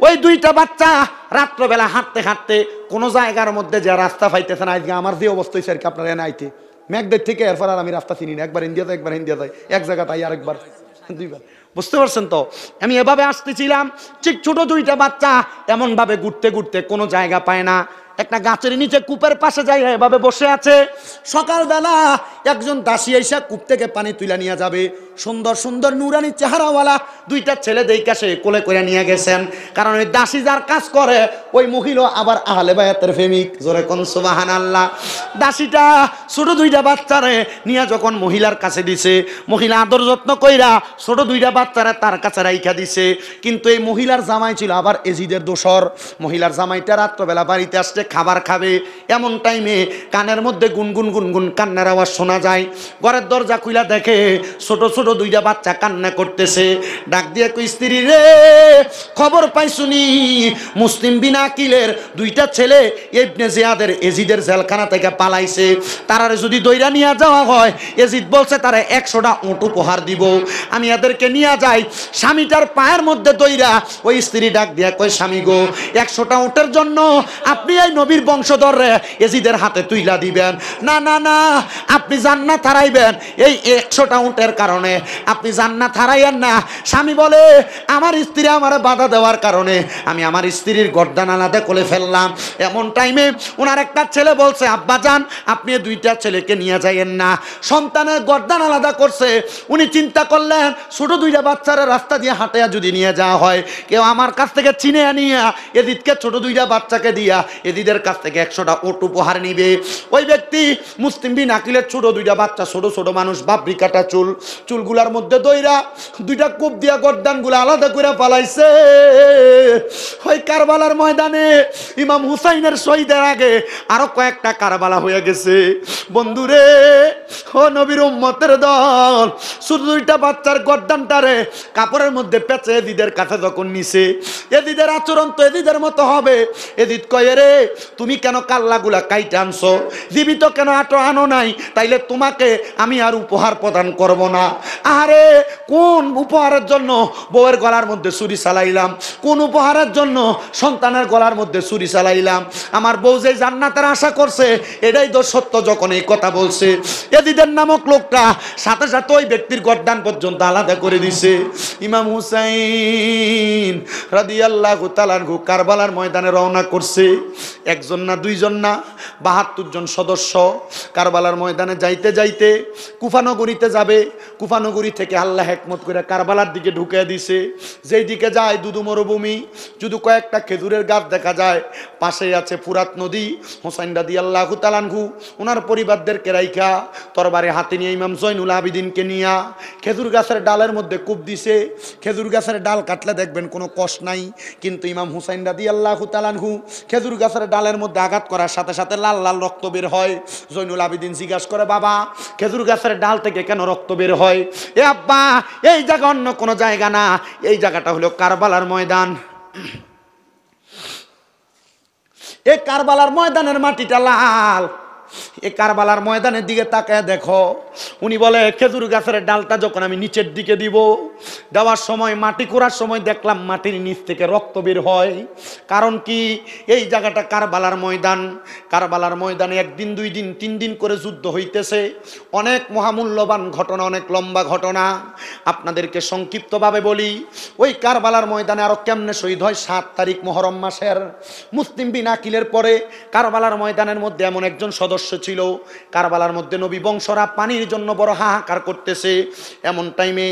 ওই দুইটা বাচ্চা রাত্রবেলা হাঁটতে হাঁটতে কোনো জায়গার মধ্যে যে রাস্তা পাইতেছে না। আজকে আমার যে অবস্থা হয়েছে আর কি আপনারা এনে আইতে ম্যাকদের থেকে এরপর আর আমি রাস্তা চিনি না। একবার ইন্ডিয়া যায়, একবার ইন্ডিয়া যায়, এক জায়গা তাই আরেকবার দুইবার। বুঝতে পারছেন তো? আমি এভাবে আসতেছিলাম, ঠিক ছোট দুইটা বাচ্চা এমন ভাবে ঘুরতে ঘুরতে কোনো জায়গা পায় না। একটা গাছের নিচে কূপের পাশে যাই এভাবে বসে আছে। সকালবেলা একজন দাসী এসে কূপ থেকে পানি তুলে নিয়ে যাবে। সুন্দর সুন্দর নুরানি চেহারাওয়ালা দুইটা ছেলে দেইকা সে কোলে করে নিয়ে গেছেন। কারণ ওই দাসী যার কাজ করে ওই মহিলা আবার আহলে বায়াতের প্রেমিক। জোরে কোন সুবহানাল্লাহ। দাসীটা ছোট দুইটা বাচ্চারে নিয়ে যখন মহিলার কাছে দিছে, মহিলা আদর যত্ন কইরা ছোট দুইটা বাচ্চারা তার কাছে রাইখা দিছে। কিন্তু এই মহিলার জামাই ছিল আবার এজিদের দোসর। মহিলার জামাইটা রাত্রবেলা বাড়িতে আসছে, খাবার খাবে। এমন টাইমে কানের মধ্যে গুনগুন গুনগুন কান্নার আওয়াজ শোনা যায়। ঘরের দরজা খুইলা দেখে ছোট ছোট দুইটা বাচ্চা কান্না করতেছে। ডাক দিয়ে কই স্ত্রী রে, খবর পাইছুনি মুসলিম বিন আকিলের দুইটা ছেলে ইবনে জিয়াদের এজিদের জেলখানা থেকে পালাইছে। তারারে যদি দইরা নিয়ে যাওয়া হয়, এজিদ বলছে তারা 100টা উট উপহার দিব, আমি এদেরকে নিয়ে যাই। স্বামীটার পায়ের মধ্যে দইরা ওই স্ত্রী ডাক দিয়া কই স্বামী গো, 100টা উটের জন্য আপনি এই নবীর বংশধররে এজিদের হাতে তুইলা দিবেন? না না না, আপনি জান্নাত হারাইবেন এই 100টা উটের কারণে, আপনি জান্নাত হারাইয়েন না। স্বামী বলে আমার স্ত্রী আমারে বাধা দেওয়ার কারণে আমি আমার স্ত্রীর গর্দান আলাদা করে ফেললাম। এমন টাইমে ওনার একটা ছেলে বলছে আব্বা জান আপনি দুইটা ছেলেকে নিয়ে যাইয়েন না, সন্তানের গর্দান আলাদা করছে। উনি চিন্তা করলেন ছোট দুইটা বাচ্চারা রাস্তা দিয়ে হাঁটিয়া যদি নিয়ে যাওয়া হয়, কেউ আমার কাছ থেকে চিনে আনিয়া এদিকে ছোট দুইটা বাচ্চাকে দিয়া এদিদের কাছ থেকে 100টা উট উপহার নিবে। ওই ব্যক্তি মুসলিম বিন আকিলের ছোট দুইটা বাচ্চা, ছোট ছোট মানুষ, বাবরি কাটা চুল, চুলগুলার মধ্যে দইরা দুইটা কূপ দিয়া গর্দানগুলো আলাদা করে পালাইছে। ওই কারবালার ময়দানে ইমাম হুসাইনের শহীদের আগে আরো কয়েকটা কারবালা হয়ে গেছে। বন্ধুরে, ও নবীর উম্মতের দল, শুধু দুইটা বাচ্চার গর্দানটারে কাপড়ের মধ্যে পেঁচে এদিদের কাছে যখন নিছে, এদিদের আচরণ তো এদিদের মতো হবে। এদিদ কয়ে রে তুমি কেন কাল্লাগুলা কাইটে আনছো, জীবিত কেন আনো নাই, তাইলে তোমাকে আমি আর উপহার প্রদান করব না। আরে কোন উপহারের জন্য বউয়ের গলার মধ্যে ছুরি চালাইলাম, কোন উপহারের জন্য সন্তানের গলার মধ্যে ছুরি চালাইলাম? আমার বউ যে জান্নাতের আশা করছে এটাই তো সত্য। যখন এই কথা বলছে, এদিদের নামক লোকটা সাথে সাথে ওই ব্যক্তির গর্দান পর্যন্ত আলাদা করে দিছে। ইমাম হুসাইন রাদিয়াল্লাহু তাআলা আনহু কারবালার ময়দানে রওনা করছে। একজন না, দুইজন না, 72 জন সদস্য কারবালার ময়দানে যাইতে যাইতে কুফা নগরীতে যাবে। কুফা নগরী থেকে আল্লাহ হিকমত করে কারবালার দিকে ঢুকে দিছে। যেই দিকে যায় দুদু মরুভূমি, শুধু কয়েকটা খেজুরের গাছ দেখা যায়, পাশেই আছে ফুরাত নদী। হুসাইন রাদিয়াল্লাহু তাআলা আনহু ওনার পরিবারদেরকে রাইখা তরবারে হাতে নিয়ে ইমাম জয়নুল আবিদিনকে নিয়া খেজুর গাছের ডালের মধ্যে কূপ দিছে। খেজুর গাছের ডাল কাটলে দেখবেন কোনো কষ্ট নাই, কিন্তু ইমাম হুসাইন রাদিয়াল্লাহু তাআলা আনহু খেজুর গাছের ডালের মধ্যে আঘাত করার সাথে সাথে লাল লাল রক্ত বের হয়। জয়নুল আবিদিন জিজ্ঞাসা করে বাবা খেজুর গাছের ডাল থেকে কেন রক্ত বের হয়? এ আব্বা, এই জায়গা অন্য কোনো জায়গা না, এই জায়গাটা হলো কারবালার ময়দান। এই কারবালার ময়দানের মাটিটা লাল। এই কারবালার ময়দানের দিকে তাকায় দেখো। উনি বলে খেজুর গাছের ডালটা যখন আমি নিচের দিকে দিব, দেওয়ার সময় মাটি খোঁড়ার সময় দেখলাম মাটির নিচ থেকে রক্ত বের হয়। কারণ কি? এই জায়গাটা কারবালার ময়দান। কারবালার ময়দানে 1 দিন 2 দিন 3 দিন করে যুদ্ধ হইতেছে। অনেক মহামূল্যবান ঘটনা, অনেক লম্বা ঘটনা। আপনাদেরকে সংক্ষিপ্তভাবে বলি, ওই কারবালার ময়দানে আরো কেমনে শহীদ হয় 7 তারিখ মুহররম মাসের। মুসলিম বিন আকিলের পরে কারবালার ময়দানের মধ্যে এমন একজন সদস্য ছিল, কারবালার মধ্যে নবী বংশরা পানির জন্য বড় হাহাকার করতেছে। এমন টাইমে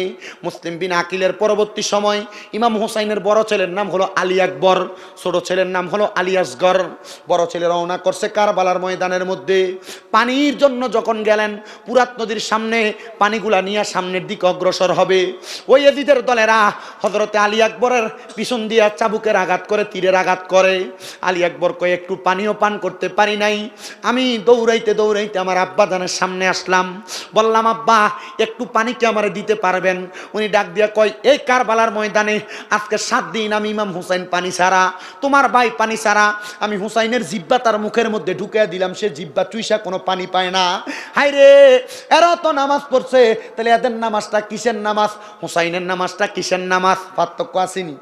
মুসলিম বিন আকিলের পরবর্তী সময় ইমাম হুসাইনের বড় ছেলের নাম হলো আলী আকবর, ছোট ছেলের নাম হলো আলী আসগর। বড় ছেলে রওনা করছে কারবালার ময়দানের মধ্যে পানির জন্য। যখন গেলেন ফুরাত নদীর সামনে, পানিগুলা নিয়ে সামনের দিকে অগ্রসর হবে। ওই এজিদের দলেরা হযরতে আলী আকবরের পিছন দিয়ে চাবুকের আঘাত করে, তীরের আঘাত করে। আলী আকবর কয়ে একটু পানিও পান করতে পারি নাই, আমি দৌড়াইতে দৌড়াইতে আমার আব্বা জানের সামনে আসলাম। বললাম আব্বা একটু পানি কি আমারে দিতে পারবেন? উনি ডাক দিয়া কয় এই কারবালার ময়দানে আজকে 7 দিন আমি ইমাম হুসাইন পানি ছাড়া, তোমার ভাই পানি ছাড়া। আমি হুসাইনের জিব্বা তার মুখের মধ্যে ঢুকিয়ে দিলাম, সে জিব্বা চুইসা কোনো পানি পায় না। হাই রে, এরা তো নামাজ পড়ছে, তাহলে এদের নামাজটা কিসের নামাজ, হুসাইনের নামাজটা কিসের নামাজ? পার্থক্য আসেনি?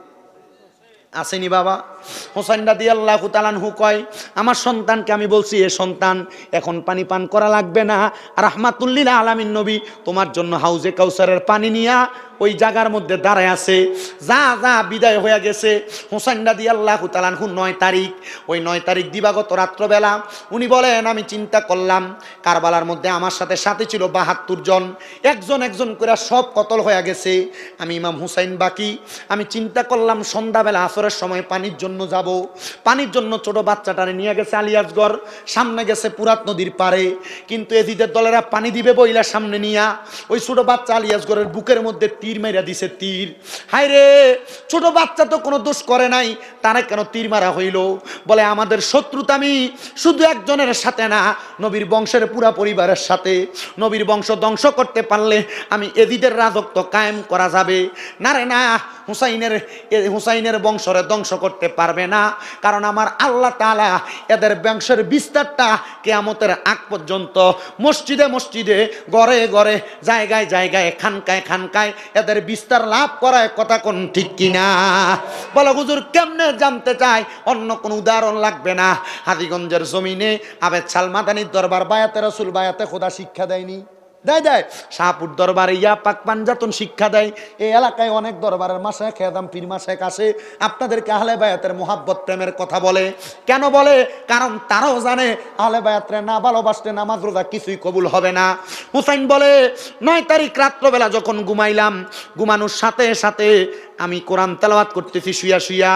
আসেনি বাবা? হুসাইন রাদিয়াল্লাহু তাআলা আনহু কয় আমার সন্তানকে আমি বলছি, এ সন্তান এখন পানি পান করা লাগবে না, রাহমাতুল লিল আলামিন নবী তোমার জন্য হাউজে কাউসারের পানি নিয়া ওই জায়গার মধ্যে দাঁড়ায় আছে, যা যা বিদায় হয়ে গেছে। হুসাইন রাদিয়াল্লাহু তাআলা আনহু 9 তারিখ, ওই 9 তারিখ দিবাগত রাত্রবেলা উনি বলেন আমি চিন্তা করলাম কারবালার মধ্যে আমার সাথে সাথে ছিল 72 জন, একজন একজন করে সব কতল হয়ে গেছে, আমি ইমাম হুসাইন বাকি। আমি চিন্তা করলাম সন্ধ্যাবেলা আসরের সময় পানির জন্য যাব। পানির জন্য ছোট বাচ্চাটারে নিয়ে গেছে আলী আসগর, সামনে গেছে ফুরাত নদীর পারে। কিন্তু এজিদের দলেরা পানি দিবে বইলা সামনে নিয়া ওই ছোট বাচ্চা আলী আসগরের বুকের মধ্যে তীর মাইরা দিছে তীর। হায় রে, ছোট বাচ্চা তো কোনো দোষ করে নাই, তারা কেন তীর মারা হইল? বলে আমাদের শত্রুতা আমি শুধু একজনের সাথে না, নবীর বংশের পুরা পরিবারের সাথে। নবীর বংশ ধ্বংস করতে পারলে আমি এজিদের রাজত্ব কায়েম করা যাবে না রে না। হুসাইনের বংশরে ধ্বংস করতে পারবে না, কারণ আমার আল্লাহ তাআলা এদের বংশের বিস্তারটা কিয়ামতের আগ পর্যন্ত মসজিদে মসজিদে, ঘরে ঘরে, জায়গায় জায়গায়, খানকায় খানকায় এদের বিস্তার লাভ করায়। কথা কোন ঠিক কিনা? বলো হুজুর কেমনে জানতে চাই? অন্য কোন উদাহরণ লাগবে না। হাজীগঞ্জের জমিনে আবেদ শাহ মাদানির দরবার বায়াতে রাসূল বায়াতে খোদা শিক্ষা দেয়নি? দেয়। শাহপুর দরবারে ইয়া পাক পাঞ্জাতন শিক্ষা দেয়। এই এলাকায় অনেক দরবারের মাসে খেদাম পীর মাসেক আসে, আপনাদেরকে আহলে বায়াতের মোহাব্বত প্রেমের কথা বলে। কেন বলে? কারণ তারাও জানে আহলে বায়াতরে না ভালোবাসলে নামাজ রোজা কিছুই কবুল হবে না। হুসাইন বলে 9 তারিখ রাত্রবেলা যখন ঘুমাইলাম, ঘুমানোর সাথে সাথে আমি কোরআন তেলাওয়াত করতেছি শুয়া শুয়া।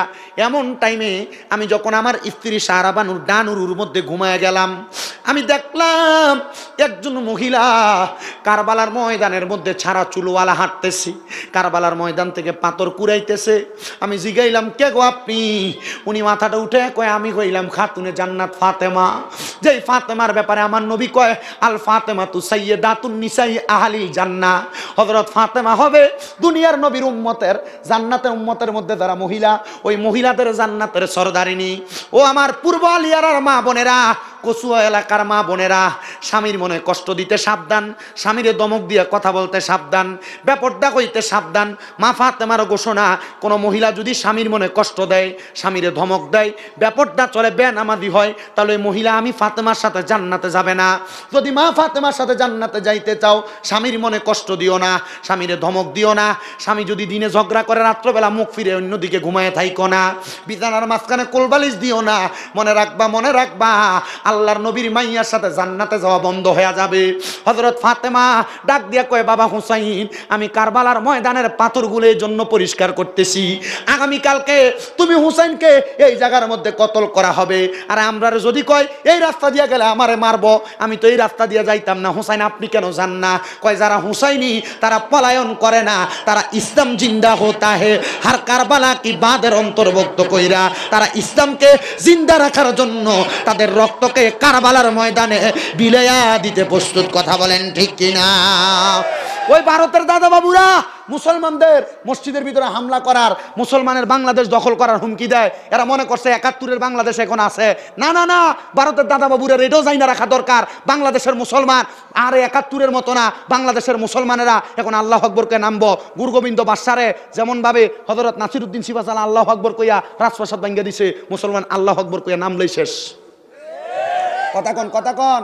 এমন টাইমে আমি যখন আমার স্ত্রী সারাবানুর ডানুরুর মধ্যে ঘুমায় গেলাম, আমি দেখলাম একজন মহিলা কারবালার ময়দানের মধ্যে ছাড়া চুলওয়ালা হাঁটতেছি, কারবালার ময়দান থেকে পাথর কুড়াইতেছে। আমি জিগাইলাম কে গো আপনি? উনি মাথাটা উঠে কয় আমি কইলাম খাতুনে জান্নাত ফাতেমা। যেই ফাতেমার ব্যাপারে আমার নবী কয় আল ফাতেমা তু সাইয়্যিদাতুন নিসাই আহলিল জান্নাহ। হযরত ফাতেমা হবে দুনিয়ার নবীর উম্মতের, জান্নাতের উম্মতের মধ্যে যারা মহিলা, ওই মহিলাদের জান্নাতের সরদারিনী। ও আমার পূর্ব আলিয়ার মা বোনেরা, কচুয়া এলাকার মা বোনেরা, স্বামীর মনে কষ্ট দিতে সাবধান, স্বামীরে দমক দিয়ে কথা বলতে সাবধান, বেপরদা হইতে সাবধান। মা ফাতেমার ঘোষণা, কোনো মহিলা যদি স্বামীর মনে কষ্ট দেয়, স্বামীরে ধমক দেয়, বেপরদা চলে, বেনামাজি হয়, তাহলে ওই মহিলা আমি ফাতেমার সাথে জান্নাতে যাবে না। যদি মা ফাতেমার সাথে জান্নাতে যাইতে চাও, স্বামীর মনে কষ্ট দিও না, স্বামীরে ধমক দিও না। স্বামী যদি দিনে ঝগড়া করে রাত্রবেলা মুখ ফিরে অন্যদিকে ঘুমায় থাইকো না, বিছানার মাঝখানে কোলবালিশ দিও না। মনে রাখবা আল্লাহর নবীর মাইয়ার সাথে জান্নাতে যাওয়া বন্ধ হয়ে যাবে। হযরত ফাতেমা ডাক দিয়া কয় বাবা হুসাইন, আমি কারবালার ময়দানের পাথরগুলো এই জন্য পরিষ্কার করতেছি, আগামীকালকে তুমি হুসাইনকে এই জায়গার মধ্যে কতল করা হবে। আর আমরা যদি কয় এই রাস্তা দিয়ে গেলে আমারে মারবো, আমি তো এই রাস্তা দিয়ে যাইতাম না, হুসাইন আপনি কেন যান না? কয় যারা হুসাইনি তারা পলায়ন করে না, তারা ইসলাম জিন্দা হতা হে, হার কারবালা কি বাদের অন্তর্ভুক্ত কইরা তারা ইসলামকে জিন্দা রাখার জন্য তাদের রক্তকে কারবালার ময়দানে বিলাইয়া দিতে প্রস্তুত। কথা বলেন ঠিক কিনা? ওই ভারতের দাদা বাবুরা মুসলমানদের মসজিদের ভিতরে হামলা করার, মুসলমানের বাংলাদেশ দখল করার হুমকি দেয়। এরা মনে করছে 71-এর বাংলাদেশ এখন আছে। না না না, ভারতের দাদা বাবুরা এটাও জানা রাখা দরকার, বাংলাদেশের মুসলমান আর 71-এর মতো না। বাংলাদেশের মুসলমানেরা এখন আল্লাহু আকবরকে নামবো। গুরুগোবিন্দ বাদশারে যেমনভাবে হযরত নাসিরউদ্দিন সিপাহসালাহ আল্লাহু আকবর কইয়া রাজপ্রাসাদ ভাঙ্গা দিছে, মুসলমান আল্লাহু আকবর কইয়া নামলেই শেষ। কথা কন।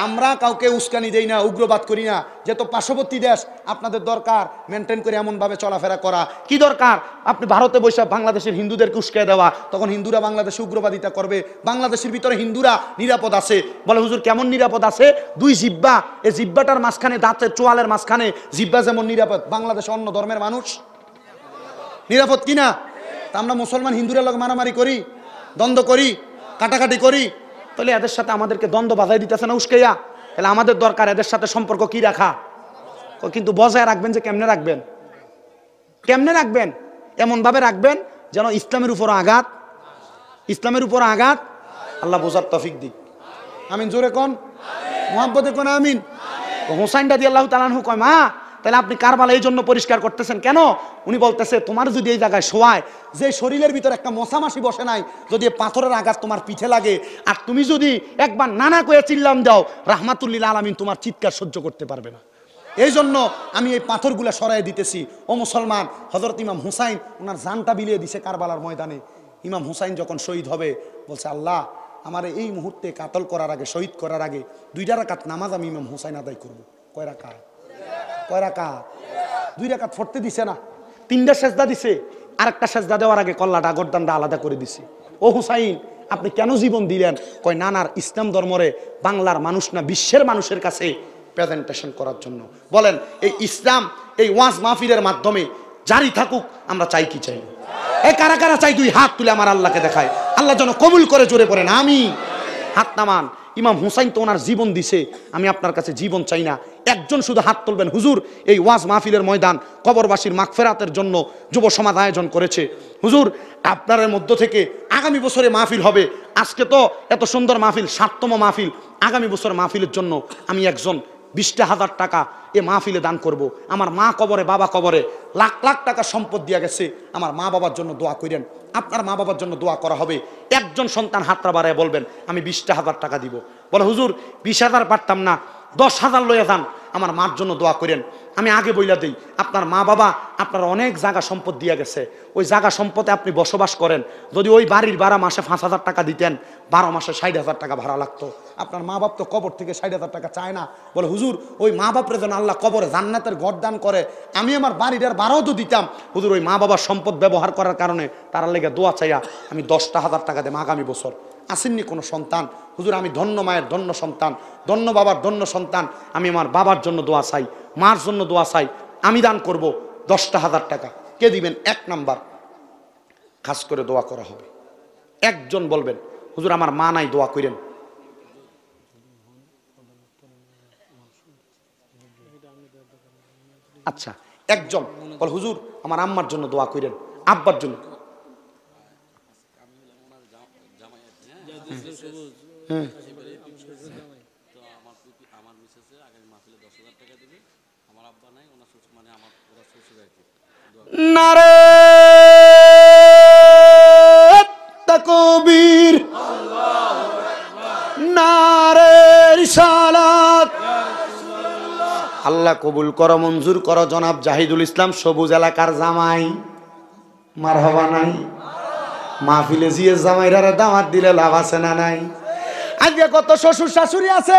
আমরা কাউকে উস্কানি দেই না, উগ্রবাদ করি না। যেহেতু পার্শ্ববর্তী দেশ, আপনাদের দরকার মেনটেন করে এমনভাবে চলাফেরা করা। কি দরকার? আপনি ভারতে বসে বাংলাদেশের হিন্দুদেরকে উস্কায় দেওয়া, তখন হিন্দুরা বাংলাদেশে উগ্রবাদিতা করবে। বাংলাদেশের ভিতরে হিন্দুরা নিরাপদ আছে। বলে হুজুর কেমন নিরাপদ আছে? 2 জিব্বা, এই জিব্বাটার মাঝখানে, দাঁতের চোয়ালের মাঝখানে জিব্বা যেমন নিরাপদ, বাংলাদেশে অন্য ধর্মের মানুষ নিরাপদ কিনা? তা আমরা মুসলমান হিন্দুরা লোক মারামারি করি, দ্বন্দ্ব করি, কাটাকাটি করি, তাহলে এদের সাথে আমাদেরকে দ্বন্দ্ব বাজাই দিতেছে না উস্কাইয়া। তাহলে আমাদের দরকার এদের সাথে সম্পর্ক কি রাখা, কিন্তু বজায় রাখবেন। যে কেমনে রাখবেন? এমন ভাবে রাখবেন যেন ইসলামের উপর আঘাত। আল্লাহ বোঝার তৌফিক দিক। আমিন। জোরে কোন, মুহাব্বতে কোন আমিন। হুসাইন রাদিয়াল্লাহু তাআলা আনহু কয় মা, তাহলে আপনি কারবালা এই জন্য পরিষ্কার করতেছেন কেন? উনি বলতেছে তোমার যদি এই জায়গায় শোয়ায়, যে শরীরের ভিতরে একটা মশামাছি বসে নাই, যদি পাথরের আঘাত তোমার পিঠে লাগে, আর তুমি যদি একবার নানা কয়ে চিল্লাম দাও, রাহমাতুল্লিল আলামিন তোমার চিৎকার সহ্য করতে পারবে না। এই জন্য আমি এই পাথরগুলো সরাই দিতেছি। ও মুসলমান, হযরত ইমাম হুসাইন ওনার জানটা বিলিয়ে দিছে কারবালার ময়দানে। ইমাম হুসাইন যখন শহীদ হবে, বলছে আল্লাহ আমার এই মুহূর্তে কাতল করার আগে, শহীদ করার আগে 2 রাকাত নামাজ আমি ইমাম হুসাইন আদায় করব। কয় রাকাত? 2 রাকাত পড়তে দিছে না, 3টা সেজদা দিছে। আরেকটা সেজদা দেওয়ার আগে কল্লাটা গর্দানটা আলাদা করে দিছে। ও হুসাইন আপনি কেন জীবন দিলেন? কয় নানার ইসলাম ধর্মরে বাংলার মানুষ না, বিশ্বের মানুষের কাছে প্রেজেন্টেশন করার জন্য। বলেন এই ইসলাম এই ওয়াজ মাহফিলের মাধ্যমে জারি থাকুক, আমরা চাই কি চাই? এই কারা কারা চাই? 2 হাত তুলে আমার আল্লাহকে দেখায়, আল্লাহ যেন কবুল করে। জোরে পড়েন আমিন। হাত নামান। ইমাম হুসাইন তো ওনার জীবন দিছে, আমি আপনার কাছে জীবন চাই না, একজন শুধু হাত তুলবেন, হুজুর এই ওয়াজ মাহফিলের ময়দান কবরবাসীর মাগফেরাতের জন্য যুব সমাজ আয়োজন করেছে, হুজুর আপনার মধ্য থেকে আগামী বছরে মাহফিল হবে, আজকে তো এত সুন্দর মাহফিল, 7তম মাহফিল, আগামী বছর মাহফিলের জন্য আমি একজন 20,000 টাকা এ মাহফিলে দান করব। আমার মা কবরে বাবা কবরে লাখ লাখ টাকা সম্পদ দিয়া গেছে, আমার মা বাবার জন্য দোয়া করেন, আপনার মা বাবার জন্য দোয়া করা হবে। একজন সন্তান হাতটা বাড়ায় বলবেন আমি 20,000 টাকা দিব। বলে হুজুর 20,000 পারতাম না, 10,000 লইয়া যান, আমার মার জন্য দোয়া করেন। আমি আগে বইলা দিই, আপনার মা বাবা আপনার অনেক জায়গা সম্পদ দিয়ে গেছে, ওই জায়গা সম্পদে আপনি বসবাস করেন, যদি ওই বাড়ির ভাড়া মাসে 5,000 টাকা দিতেন, 12 মাসে 60,000 টাকা ভাড়া লাগতো। আপনার মা বাপ তো কবর থেকে 60,000 টাকা চায় না। বলে হুজুর ওই মা বাপরে যেন আল্লাহ কবরে জান্নাতের ঘর দান করে, আমি আমার বাড়িটার ভাড়াও তো দিতাম, হুজুর ওই মা বাবার সম্পদ ব্যবহার করার কারণে তারা লেগে দোয়া চাইয়া আমি 10,000 টাকা দেব আগামী বছর। আসেননি কোনো সন্তান, হুজুর আমি ধন্য মায়ের ধন্য সন্তান, ধন্য বাবার ধন্য সন্তান, আমি আমার বাবার জন্য দোয়া চাই, মার জন্য দোয়া চাই, আমি দান করব 10,000 টাকা। কে দিবেন? 1 নাম্বার খাস করে দোয়া করা হবে। একজন বলবেন হুজুর আমার মা নাই, দোয়া করেন। আচ্ছা একজন বল হুজুর আমার আম্মার জন্য দোয়া করেন, আব্বার জন্য। নারে তাকবীর, নারে রিসালাত। আল্লাহ কবুল করো, মঞ্জুর করো জনাব জাহিদুল ইসলাম সবুজ এলাকার জামাই। মারহাবা নাই? মাহফিলে জিয়ে জামাইরারে দাওয়াত দিলে লাভ আছে না নাই? আজকে কত শ্বশুর শাশুড়ি আছে